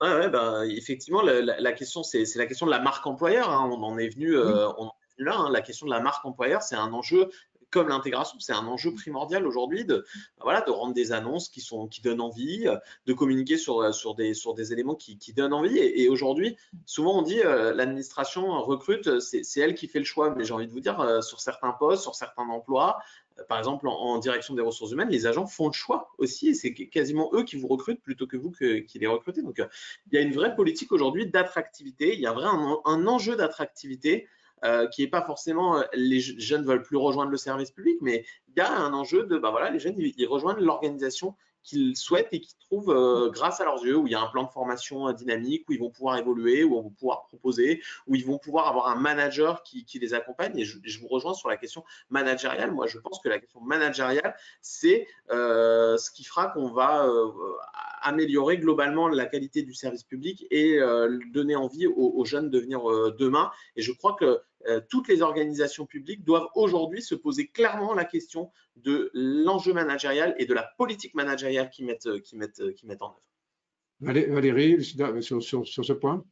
Ouais, effectivement, la question, c'est la question de la marque employeur, hein. On en est venu là, hein. La question de la marque employeur, c'est un enjeu. Comme l'intégration, c'est un enjeu primordial aujourd'hui de rendre des annonces qui donnent envie, de communiquer sur des éléments qui donnent envie. Et aujourd'hui, souvent on dit l'administration recrute, c'est elle qui fait le choix. Mais j'ai envie de vous dire, sur certains postes, sur certains emplois, par exemple en direction des ressources humaines, les agents font le choix aussi, et c'est quasiment eux qui vous recrutent plutôt que vous qui les recrutez. Donc il y a une vraie politique aujourd'hui d'attractivité, il y a un enjeu d'attractivité. Qui n'est pas forcément les jeunes veulent plus rejoindre le service public, mais il y a un enjeu de les jeunes ils rejoignent l'organisation qu'ils souhaitent et qu'ils trouvent grâce à leurs yeux, où il y a un plan de formation dynamique, où ils vont pouvoir évoluer, où on va pouvoir proposer, où ils vont pouvoir avoir un manager qui les accompagne. Et je vous rejoins sur la question managériale. Moi, je pense que la question managériale, c'est ce qui fera qu'on va améliorer globalement la qualité du service public et donner envie aux jeunes de venir demain. Et je crois que toutes les organisations publiques doivent aujourd'hui se poser clairement la question de l'enjeu managérial et de la politique managériale qu'ils mettent en œuvre. Valérie, sur ce point?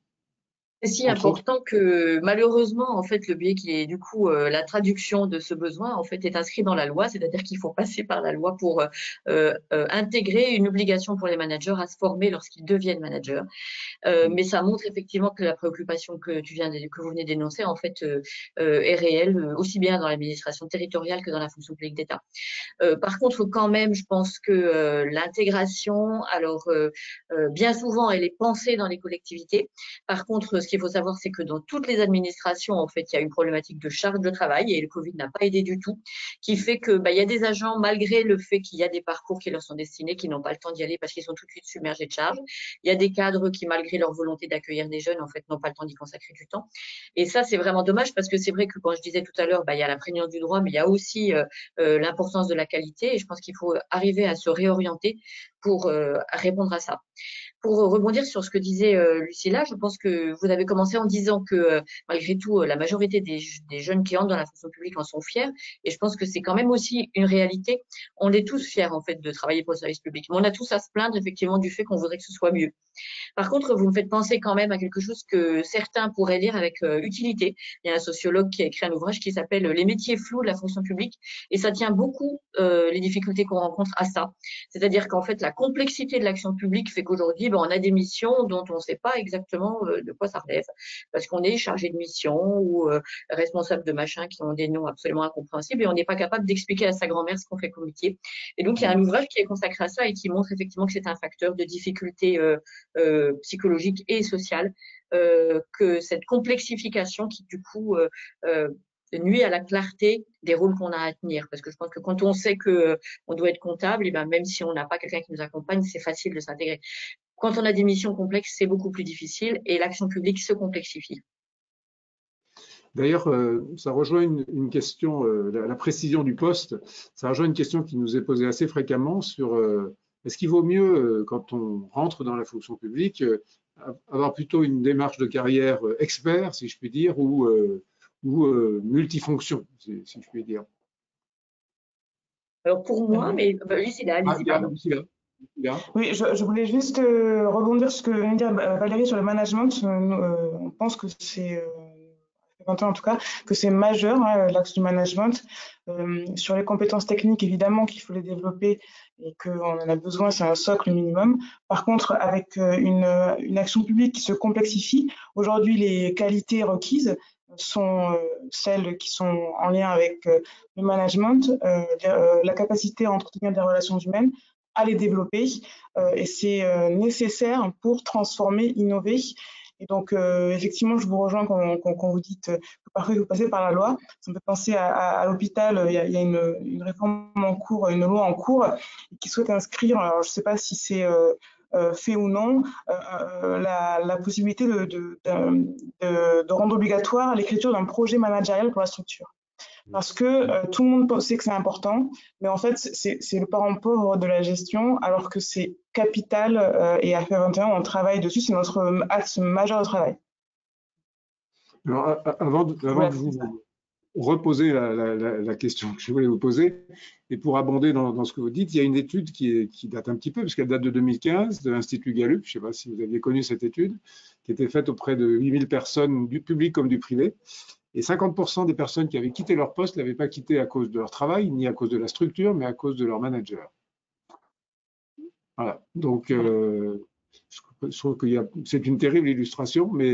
C'est si important que malheureusement, en fait, le biais qui est du coup la traduction de ce besoin, en fait, est inscrit dans la loi, c'est-à-dire qu'il faut passer par la loi pour intégrer une obligation pour les managers à se former lorsqu'ils deviennent managers. Mais ça montre effectivement que la préoccupation que vous venez d'énoncer, en fait, est réelle, aussi bien dans l'administration territoriale que dans la fonction publique d'État. Par contre, quand même, je pense que l'intégration, alors bien souvent, elle est pensée dans les collectivités. Par contre, ce qu'il faut savoir, c'est que dans toutes les administrations, en fait, il y a une problématique de charge de travail, et le Covid n'a pas aidé du tout, qui fait que il y a des agents, malgré le fait qu'il y a des parcours qui leur sont destinés, qui n'ont pas le temps d'y aller parce qu'ils sont tout de suite submergés de charges. Il y a des cadres qui, malgré leur volonté d'accueillir des jeunes, en fait, n'ont pas le temps d'y consacrer du temps. Et ça, c'est vraiment dommage, parce que c'est vrai que quand je disais tout à l'heure, il y a la prégnance du droit, mais il y a aussi l'importance de la qualité, et je pense qu'il faut arriver à se réorienter pour répondre à ça. Pour rebondir sur ce que disait Lucilla, je pense que vous avez commencé en disant que malgré tout, la majorité des jeunes qui entrent dans la fonction publique en sont fiers, et je pense que c'est quand même aussi une réalité. On est tous fiers, en fait, de travailler pour le service public, mais on a tous à se plaindre effectivement du fait qu'on voudrait que ce soit mieux. Par contre, vous me faites penser quand même à quelque chose que certains pourraient lire avec utilité. Il y a un sociologue qui a écrit un ouvrage qui s'appelle « Les métiers flous de la fonction publique », et ça tient beaucoup les difficultés qu'on rencontre à ça. C'est-à-dire qu'en fait, la complexité de l'action publique fait qu'aujourd'hui, on a des missions dont on ne sait pas exactement de quoi ça relève, parce qu'on est chargé de mission ou responsable de machin qui ont des noms absolument incompréhensibles, et on n'est pas capable d'expliquer à sa grand-mère ce qu'on fait comme métier. Et donc, il y a un ouvrage qui est consacré à ça et qui montre effectivement que c'est un facteur de difficulté psychologique et sociale, que cette complexification qui du coup nuit à la clarté des rôles qu'on a à tenir. Parce que je pense que quand on sait qu'on doit être comptable, et même si on n'a pas quelqu'un qui nous accompagne, c'est facile de s'intégrer. Quand on a des missions complexes, c'est beaucoup plus difficile, et l'action publique se complexifie. D'ailleurs, ça rejoint une question, la précision du poste, ça rejoint une question qui nous est posée assez fréquemment sur est-ce qu'il vaut mieux, quand on rentre dans la fonction publique, avoir plutôt une démarche de carrière expert, si je puis dire, ou multifonction, si je puis dire. Alors pour moi, mais Lucilla, allez-y, pardon. Oui, je voulais juste rebondir sur ce que vient de dire Valérie sur le management. On pense que c'est, 20 ans en tout cas, que c'est majeur, hein, l'axe du management. Sur les compétences techniques, évidemment qu'il faut les développer et qu'on en a besoin, c'est un socle minimum. Par contre, avec une action publique qui se complexifie, aujourd'hui les qualités requises sont celles qui sont en lien avec le management, la capacité à entretenir des relations humaines, à les développer, et c'est nécessaire pour transformer, innover. Et donc, effectivement, je vous rejoins quand vous dites que parfois il faut passer par la loi. Ça me fait penser à l'hôpital, il y a une réforme en cours, une loi en cours qui souhaite inscrire, alors je ne sais pas si c'est fait ou non, la possibilité de rendre obligatoire l'écriture d'un projet managérial pour la structure. Parce que tout le monde sait que c'est important, mais en fait, c'est le parent pauvre de la gestion, alors que c'est capital, et à FR21, on travaille dessus, c'est notre axe majeur de travail. Alors, avant de vous reposer la question que je voulais vous poser, et pour abonder dans ce que vous dites, il y a une étude qui date un petit peu, puisqu'elle date de 2015, de l'Institut Gallup, je ne sais pas si vous aviez connu cette étude, qui était faite auprès de 8000 personnes, du public comme du privé. Et 50% des personnes qui avaient quitté leur poste ne l'avaient pas quitté à cause de leur travail, ni à cause de la structure, mais à cause de leur manager. Voilà. Donc, je trouve que c'est une terrible illustration, mais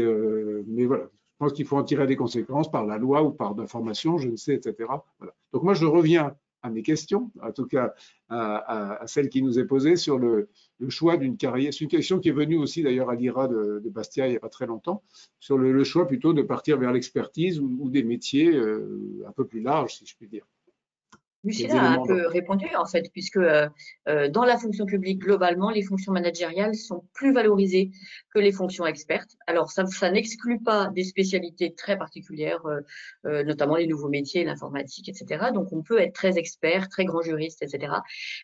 voilà. Je pense qu'il faut en tirer des conséquences par la loi ou par d'informations, je ne sais, etc. Voilà. Donc, moi, je reviens à mes questions, en tout cas à celle qui nous est posée sur le choix d'une carrière. C'est une question qui est venue aussi d'ailleurs à l'IRA de Bastia il n'y a pas très longtemps, sur le choix plutôt de partir vers l'expertise ou des métiers un peu plus larges, si je puis dire. Lucilla a un peu répondu, en fait, puisque dans la fonction publique, globalement, les fonctions managériales sont plus valorisées que les fonctions expertes. Alors, ça n'exclut pas des spécialités très particulières, notamment les nouveaux métiers, l'informatique, etc. Donc, on peut être très expert, très grand juriste, etc.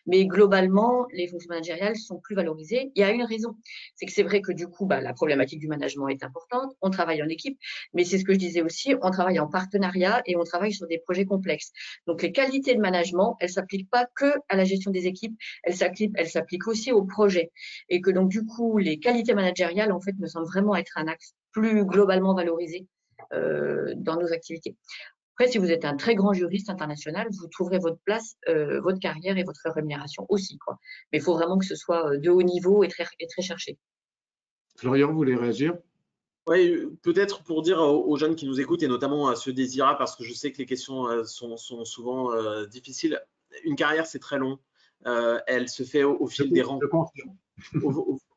Mais globalement, les fonctions managériales sont plus valorisées. Il y a une raison. C'est que c'est vrai que du coup, la problématique du management est importante. On travaille en équipe, mais c'est ce que je disais aussi, on travaille en partenariat et on travaille sur des projets complexes. Donc, les qualités de management, elle ne s'applique pas que à la gestion des équipes, elle s'applique aussi au projet. Et que donc, du coup, les qualités managériales, en fait, me semblent vraiment être un axe plus globalement valorisé dans nos activités. Après, si vous êtes un très grand juriste international, vous trouverez votre place, votre carrière et votre rémunération aussi, quoi. Mais il faut vraiment que ce soit de haut niveau et très cherché. Florian, vous voulez réagir ? Oui, peut-être pour dire aux jeunes qui nous écoutent et notamment à ceux des IRA, parce que je sais que les questions sont souvent difficiles. Une carrière, c'est très long. Elle se fait au fil des rencontres,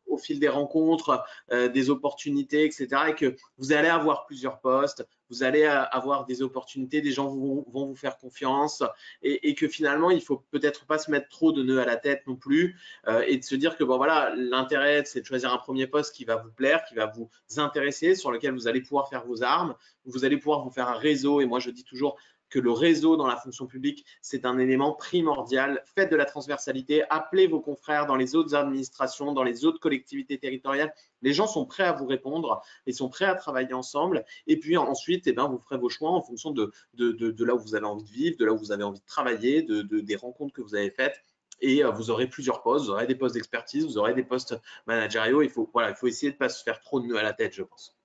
au fil des rencontres, des opportunités, etc. Et que vous allez avoir plusieurs postes, vous allez avoir des opportunités, des gens vont vous faire confiance et que finalement, il ne faut peut-être pas se mettre trop de nœuds à la tête non plus et de se dire que bon, voilà, l'intérêt, c'est de choisir un premier poste qui va vous plaire, qui va vous intéresser, sur lequel vous allez pouvoir faire vos armes, vous allez pouvoir vous faire un réseau. Et moi, je dis toujours que le réseau dans la fonction publique, c'est un élément primordial. Faites de la transversalité, appelez vos confrères dans les autres administrations, dans les autres collectivités territoriales. Les gens sont prêts à vous répondre et sont prêts à travailler ensemble. Et puis ensuite, vous ferez vos choix en fonction de là où vous avez envie de vivre, de là où vous avez envie de travailler, des rencontres que vous avez faites. Et vous aurez plusieurs postes, vous aurez des postes d'expertise, vous aurez des postes managériaux. Il faut essayer de ne pas se faire trop de nœuds à la tête, je pense.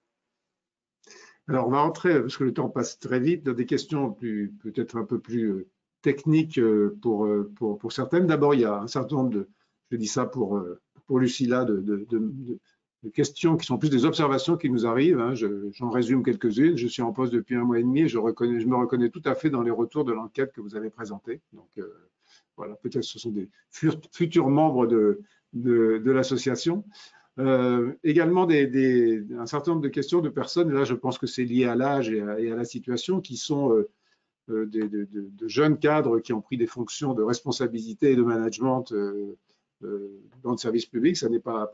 Alors, on va rentrer, parce que le temps passe très vite, dans des questions peut-être un peu plus techniques pour certaines. D'abord, il y a un certain nombre je dis ça pour Lucilla, de questions qui sont plus des observations qui nous arrivent. Hein. J'en résume quelques-unes. Je suis en poste depuis 1 mois et demi et je me reconnais tout à fait dans les retours de l'enquête que vous avez présentée. Donc, voilà, peut-être ce sont des futurs membres de l'association. Également un certain nombre de questions de personnes, là je pense que c'est lié à l'âge et à la situation, qui sont de jeunes cadres qui ont pris des fonctions de responsabilité et de management dans le service public, ça n'est pas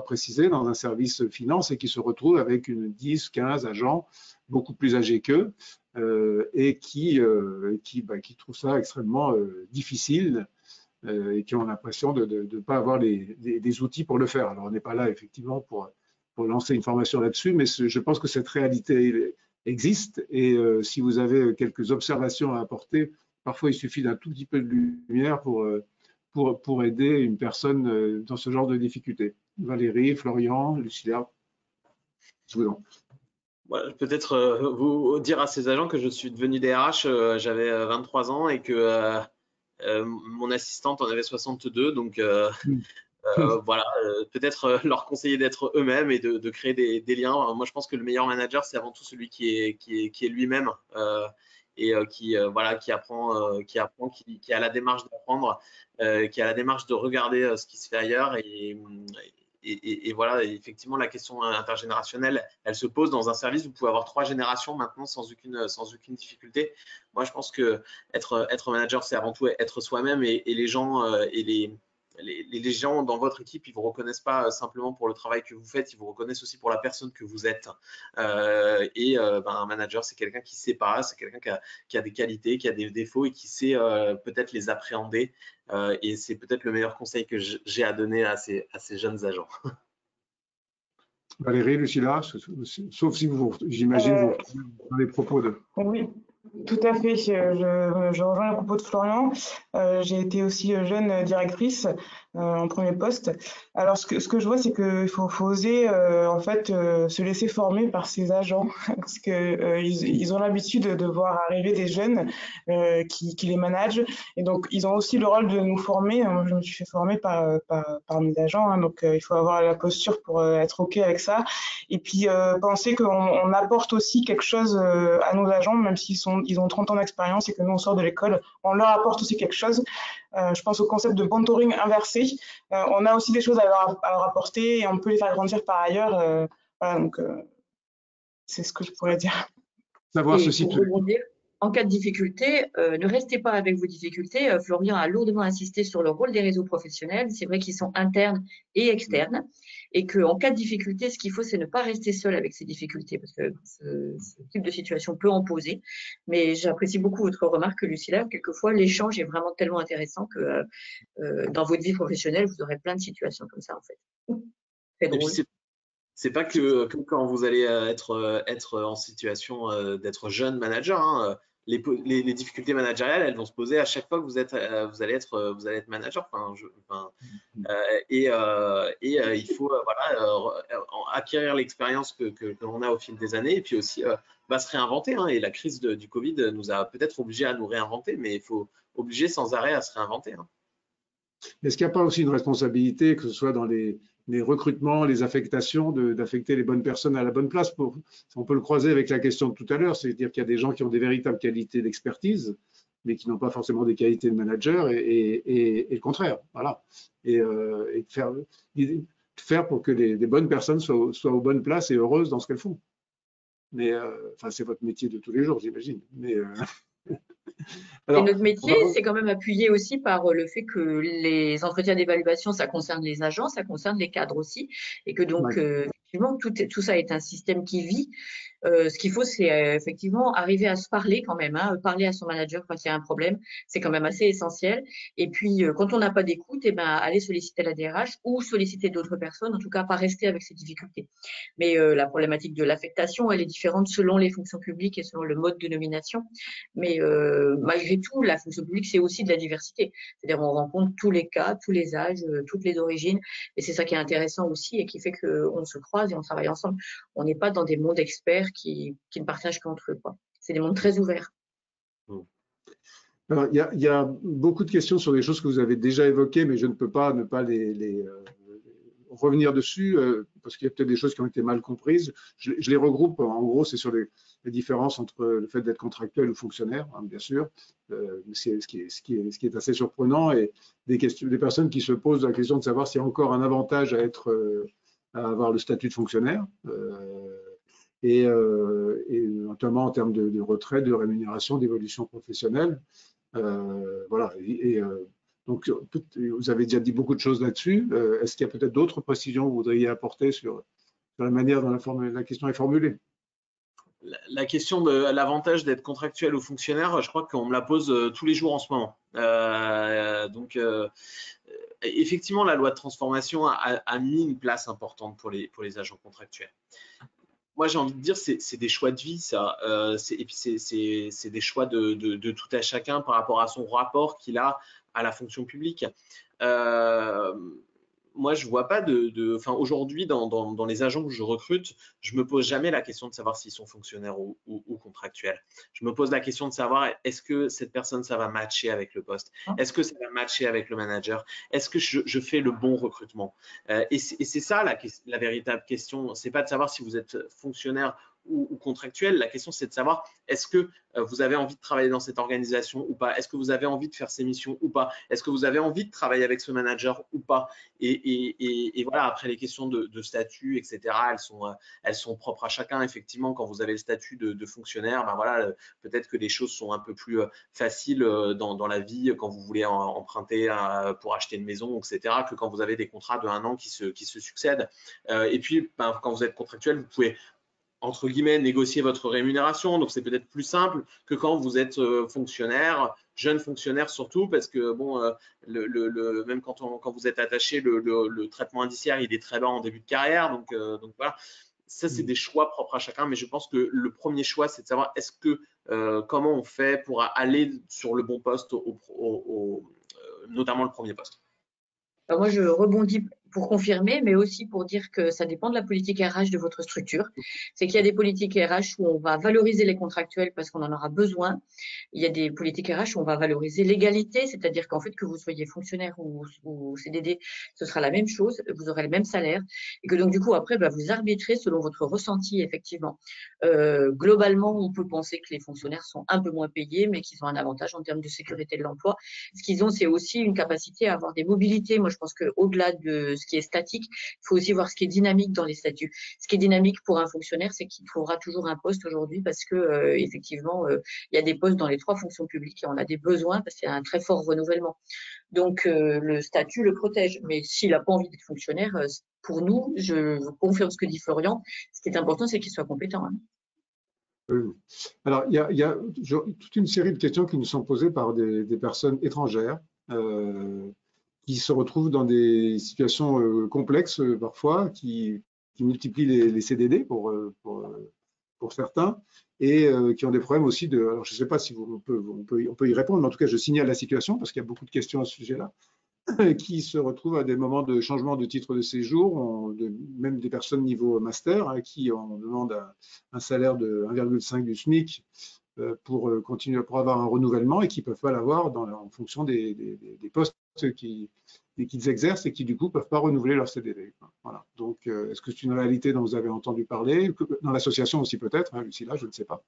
précisé, dans un service finance, et qui se retrouvent avec 10, 15 agents beaucoup plus âgés qu'eux et qui trouvent ça extrêmement difficile et qui ont l'impression de ne pas avoir des outils pour le faire. Alors, on n'est pas là, effectivement, pour lancer une formation là-dessus, mais je pense que cette réalité existe et si vous avez quelques observations à apporter, parfois il suffit d'un tout petit peu de lumière pour aider une personne dans ce genre de difficulté. Valérie, Florian, Lucilla, je vous en prie. Voilà, peut-être vous dire à ces agents que je suis devenu DRH, j'avais 23 ans et que mon assistante en avait 62, donc voilà, peut-être leur conseiller d'être eux-mêmes et de créer des liens. Moi, je pense que le meilleur manager, c'est avant tout celui qui est lui-même et qui apprend, qui a la démarche d'apprendre, qui a la démarche de regarder ce qui se fait ailleurs et voilà, effectivement, la question intergénérationnelle, elle se pose dans un service. Vous pouvez avoir 3 générations maintenant sans aucune difficulté. Moi, je pense que être manager, c'est avant tout être soi-même et les gens les gens dans votre équipe, ils vous reconnaissent pas simplement pour le travail que vous faites, ils vous reconnaissent aussi pour la personne que vous êtes. Un manager, c'est quelqu'un qui sait pas, c'est quelqu'un qui a des qualités, qui a des défauts et qui sait peut-être les appréhender. Et c'est peut-être le meilleur conseil que j'ai à donner à ces jeunes agents. Valérie, Lucilla, sauf si j'imagine, vous dans les propos de… Oui, tout à fait. Je rejoins les propos de Florian. J'ai été aussi jeune directrice en premier poste. Alors, ce que je vois, c'est qu'il faut oser en fait se laisser former par ces agents parce que ils ont l'habitude de voir arriver des jeunes qui les managent et donc ils ont aussi le rôle de nous former. Moi, je me suis fait former par mes agents, hein, donc il faut avoir la posture pour être OK avec ça. Et puis penser qu'on apporte aussi quelque chose à nos agents, même ils ont 30 ans d'expérience et que nous on sort de l'école, on leur apporte aussi quelque chose. Je pense au concept de mentoring inversé. On a aussi des choses à leur apporter et on peut les faire grandir par ailleurs. Voilà, donc c'est ce que je pourrais dire. Savoir se situer. En cas de difficulté, ne restez pas avec vos difficultés. Florian a lourdement insisté sur le rôle des réseaux professionnels. C'est vrai qu'ils sont internes et externes et qu'en cas de difficulté, ce qu'il faut, c'est ne pas rester seul avec ces difficultés parce que ce type de situation peut en poser. Mais j'apprécie beaucoup votre remarque, Lucilla. Quelquefois, l'échange est vraiment tellement intéressant que dans votre vie professionnelle, vous aurez plein de situations comme ça, en fait. C'est drôle. C'est pas que quand vous allez être en situation d'être jeune manager, hein, les difficultés managériales, elles vont se poser à chaque fois que vous allez être manager. Il faut acquérir l'expérience que l'on a au fil des années et puis aussi se réinventer. Hein, et la crise du Covid nous a peut-être obligés à nous réinventer, mais il faut obliger sans arrêt à se réinventer. Hein. Est-ce qu'il n'y a pas aussi une responsabilité, que ce soit dans les recrutements, les affectations, d'affecter les bonnes personnes à la bonne place on peut le croiser avec la question de tout à l'heure, c'est-à-dire qu'il y a des gens qui ont des véritables qualités d'expertise, mais qui n'ont pas forcément des qualités de manager et le contraire. Voilà. Et faire pour que les bonnes personnes soient aux bonnes places et heureuses dans ce qu'elles font. Mais c'est votre métier de tous les jours, j'imagine. Mais alors, et notre métier, c'est quand même appuyé aussi par le fait que les entretiens d'évaluation, ça concerne les agents, ça concerne les cadres aussi, et que donc, effectivement, tout ça est un système qui vit. Ce qu'il faut, c'est effectivement arriver à se parler quand même, hein, parler à son manager quand il y a un problème, c'est quand même assez essentiel. Et puis, quand on n'a pas d'écoute, aller solliciter la DRH ou solliciter d'autres personnes, en tout cas pas rester avec ces difficultés. Mais la problématique de l'affectation, elle est différente selon les fonctions publiques et selon le mode de nomination. Mais malgré tout, la fonction publique, c'est aussi de la diversité. C'est-à-dire on rencontre tous les cas, tous les âges, toutes les origines. Et c'est ça qui est intéressant aussi et qui fait qu'on se croise et on travaille ensemble. On n'est pas dans des mondes experts qui ne partagent qu'entre eux. C'est des mondes très ouverts. Alors, il y a beaucoup de questions sur des choses que vous avez déjà évoquées, mais je ne peux pas ne pas les revenir dessus parce qu'il y a peut-être des choses qui ont été mal comprises. Je les regroupe. En gros, c'est sur les différences entre le fait d'être contractuel ou fonctionnaire, hein, bien sûr. C'est ce qui est assez surprenant et des personnes qui se posent la question de savoir s'il y a encore un avantage à avoir le statut de fonctionnaire. Et notamment en termes de retraite, de rémunération, d'évolution professionnelle. Voilà. Donc, vous avez déjà dit beaucoup de choses là-dessus. Est-ce qu'il y a peut-être d'autres précisions que vous voudriez apporter sur la manière dont la question est formulée? La question de l'avantage d'être contractuel ou fonctionnaire, je crois qu'on me la pose tous les jours en ce moment. Effectivement, la loi de transformation a mis une place importante pour les agents contractuels. Moi, j'ai envie de dire, c'est des choix de vie, ça. Et puis, c'est des choix de tout à chacun par rapport à son rapport qu'il a à la fonction publique. Moi, je vois pas enfin, aujourd'hui, dans les agents que je recrute, je me pose jamais la question de savoir s'ils sont fonctionnaires ou contractuels. Je me pose la question de savoir, est-ce que cette personne, ça va matcher avec le poste? Est-ce que ça va matcher avec le manager? Est-ce que je fais le bon recrutement? Et c'est ça la véritable question. C'est pas de savoir si vous êtes fonctionnaire ou contractuel. La question, c'est de savoir, est-ce que vous avez envie de travailler dans cette organisation ou pas? Est-ce que vous avez envie de faire ces missions ou pas? Est-ce que vous avez envie de travailler avec ce manager ou pas? Et voilà, après les questions de statut, etc., elles sont propres à chacun. Effectivement, quand vous avez le statut de fonctionnaire, ben voilà, peut-être que les choses sont un peu plus faciles dans la vie quand vous voulez emprunter pour acheter une maison, etc., que quand vous avez des contrats de 1 an qui se succèdent. Et puis, ben, quand vous êtes contractuel, vous pouvez entre guillemets, négocier votre rémunération. Donc, c'est peut-être plus simple que quand vous êtes fonctionnaire, jeune fonctionnaire surtout, parce que bon, même quand vous êtes attaché, le traitement indiciaire, il est très bas en début de carrière. Donc voilà, ça, c'est des choix propres à chacun. Mais je pense que le premier choix, c'est de savoir comment on fait pour aller sur le bon poste, notamment le premier poste. Alors moi, je rebondis pour confirmer, mais aussi pour dire que ça dépend de la politique RH de votre structure. C'est qu'il y a des politiques RH où on va valoriser les contractuels parce qu'on en aura besoin. Il y a des politiques RH où on va valoriser l'égalité, c'est-à-dire qu'en fait, que vous soyez fonctionnaire ou CDD, ce sera la même chose, vous aurez le même salaire, et que donc du coup, après, vous arbitrez selon votre ressenti, effectivement. Globalement, on peut penser que les fonctionnaires sont un peu moins payés, mais qu'ils ont un avantage en termes de sécurité de l'emploi. Ce qu'ils ont, c'est aussi une capacité à avoir des mobilités. Moi, je pense qu'au-delà de ce qui est statique, il faut aussi voir ce qui est dynamique dans les statuts. Ce qui est dynamique pour un fonctionnaire, c'est qu'il trouvera toujours un poste aujourd'hui parce que effectivement, il y a des postes dans les 3 fonctions publiques et on a des besoins parce qu'il y a un très fort renouvellement. Donc, le statut le protège. Mais s'il n'a pas envie d'être fonctionnaire, pour nous, je confirme ce que dit Florian, ce qui est important, c'est qu'il soit compétent. Alors, il y a toute une série de questions qui nous sont posées par des personnes étrangères qui se retrouvent dans des situations complexes parfois, qui multiplient les CDD pour certains, et qui ont des problèmes aussi de… Alors, je ne sais pas si on peut y répondre, mais en tout cas, je signale la situation parce qu'il y a beaucoup de questions à ce sujet-là, qui se retrouvent à des moments de changement de titre de séjour, même des personnes niveau master, à qui on demande un salaire de 1,5 du SMIC pour continuer pour avoir un renouvellement et qui ne peuvent pas l'avoir en fonction des postes qu'ils exercent et qui du coup ne peuvent pas renouveler leur CDD. Voilà. Donc, est-ce que c'est une réalité dont vous avez entendu parler? Dans l'association aussi peut-être, Lucilla, je ne sais pas.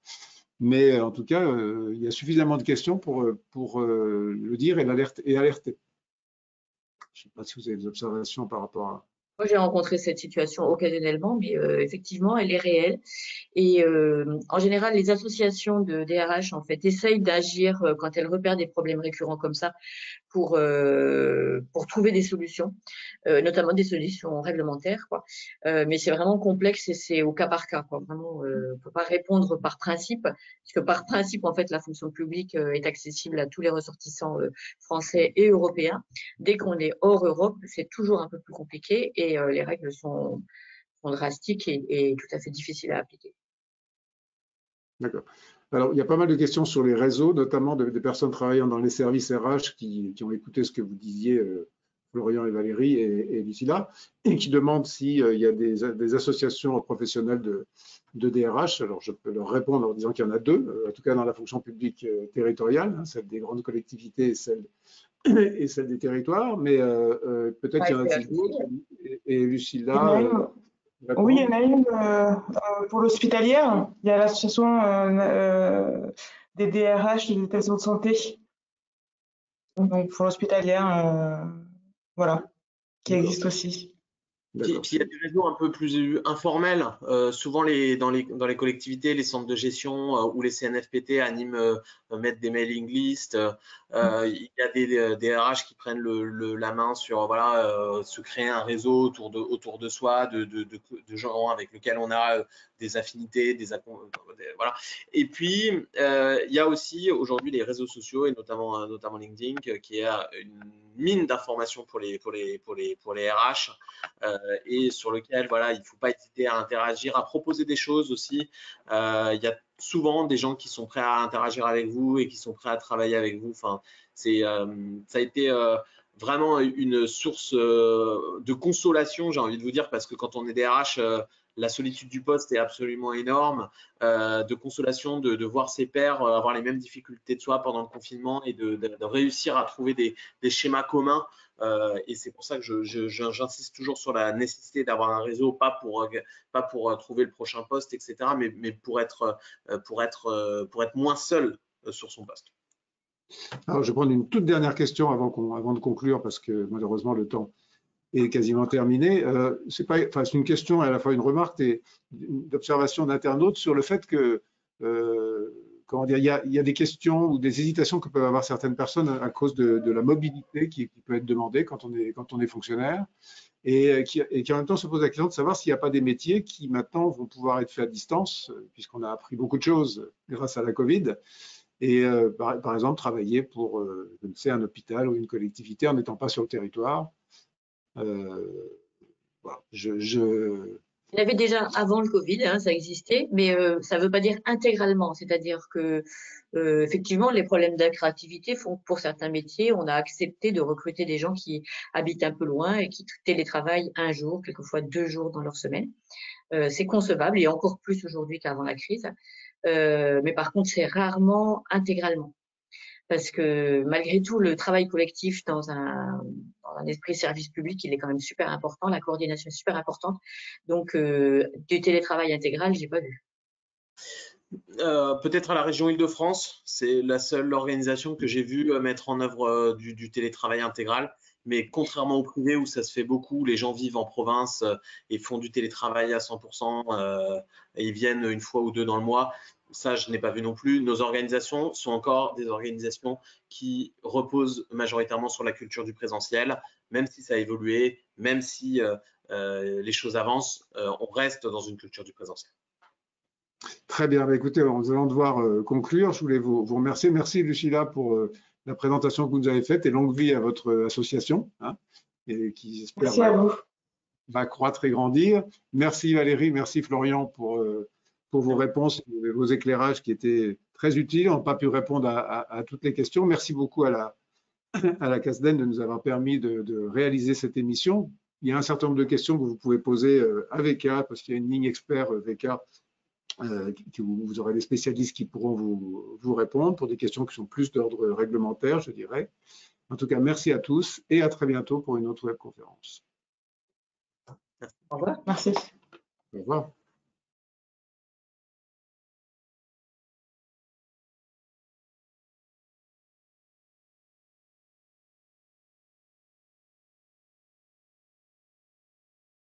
Mais en tout cas, il y a suffisamment de questions pour le dire et alerter. Je ne sais pas si vous avez des observations par rapport à… Moi, j'ai rencontré cette situation occasionnellement, mais effectivement, elle est réelle. Et en général, les associations de DRH, en fait, essayent d'agir quand elles repèrent des problèmes récurrents comme ça pour trouver des solutions, notamment des solutions réglementaires, quoi. Mais c'est vraiment complexe et c'est au cas par cas, quoi. Vraiment, on ne peut pas répondre par principe, parce que par principe, en fait, la fonction publique est accessible à tous les ressortissants français et européens. Dès qu'on est hors Europe, c'est toujours un peu plus compliqué et les règles sont drastiques et tout à fait difficiles à appliquer. D'accord. Alors, il y a pas mal de questions sur les réseaux, notamment des personnes travaillant dans les services RH qui ont écouté ce que vous disiez, Florian et Valérie et Lucilla, et qui demandent s'il y a des associations professionnelles de DRH. Alors, je peux leur répondre en disant qu'il y en a 2, en tout cas dans la fonction publique territoriale, celle des grandes collectivités et celle des territoires, mais peut-être qu'il y en a d'autres. Et Lucilla… Oui, il y en a une pour l'hospitalière. Il y a l'association des DRH des établissements de santé. Donc pour l'hospitalière, voilà, qui existe aussi. Puis il y a des réseaux un peu plus informels. Souvent, dans les collectivités, les centres de gestion ou les CNFPT mettent des mailing lists. Il y a des RH qui prennent la main sur se créer un réseau autour de soi, de gens avec lesquels on a des affinités, voilà. Et puis, il y a aussi aujourd'hui les réseaux sociaux et notamment LinkedIn qui est une mine d'informations pour les RH. Et sur lequel il ne faut pas hésiter à interagir, à proposer des choses aussi. Il y a souvent des gens qui sont prêts à interagir avec vous et qui sont prêts à travailler avec vous. Enfin, ça a été vraiment une source de consolation, j'ai envie de vous dire, parce que quand on est DRH, la solitude du poste est absolument énorme, de consolation de voir ses pairs avoir les mêmes difficultés de soi pendant le confinement et de réussir à trouver des schémas communs. Et c'est pour ça que j'insiste toujours sur la nécessité d'avoir un réseau, pas pour trouver le prochain poste, etc., mais pour être moins seul sur son poste. Alors, je vais prendre une toute dernière question avant de conclure, parce que malheureusement, le temps est quasiment terminé. C'est une question et à la fois une remarque d'observation d'internautes sur le fait que, comment dire, il y a des questions ou des hésitations que peuvent avoir certaines personnes à cause de la mobilité qui peut être demandée quand on est fonctionnaire, et qui en même temps se pose la question de savoir s'il n'y a pas des métiers qui maintenant vont pouvoir être faits à distance, puisqu'on a appris beaucoup de choses grâce à la Covid. Et par exemple, travailler pour je ne sais, un hôpital ou une collectivité en n'étant pas sur le territoire. Voilà. Il y avait déjà avant le Covid, hein, ça existait, mais ça ne veut pas dire intégralement. C'est-à-dire que effectivement, les problèmes d'incréativité font que pour certains métiers, on a accepté de recruter des gens qui habitent un peu loin et qui télétravaillent un jour, quelquefois 2 jours dans leur semaine. C'est concevable et encore plus aujourd'hui qu'avant la crise. Mais par contre, c'est rarement intégralement. Parce que malgré tout, le travail collectif dans un esprit service public, il est quand même super important, la coordination est super importante. Donc, du télétravail intégral, j'ai pas vu. Peut-être à la région Île-de-France, c'est la seule organisation que j'ai vue mettre en œuvre du télétravail intégral. Mais contrairement au privé où ça se fait beaucoup, les gens vivent en province et font du télétravail à 100%, et ils viennent une fois ou deux dans le mois. Ça, je n'ai pas vu non plus. Nos organisations sont encore des organisations qui reposent majoritairement sur la culture du présentiel, même si ça a évolué, même si les choses avancent, on reste dans une culture du présentiel. Très bien. Écoutez, nous allons devoir conclure. Je voulais vous remercier. Merci, Lucilla, pour la présentation que vous nous avez faite et longue vie à votre association, hein, et qui, j'espère, va croître et grandir. Merci, Valérie. Merci, Florian, pour vos réponses et vos éclairages qui étaient très utiles. On n'a pas pu répondre à toutes les questions. Merci beaucoup à la CASDEN de nous avoir permis de réaliser cette émission. Il y a un certain nombre de questions que vous pouvez poser à VK, parce qu'il y a une ligne expert VK. Vous aurez des spécialistes qui pourront vous répondre pour des questions qui sont plus d'ordre réglementaire, je dirais. En tout cas, merci à tous et à très bientôt pour une autre webconférence. Au revoir. Merci. Au revoir.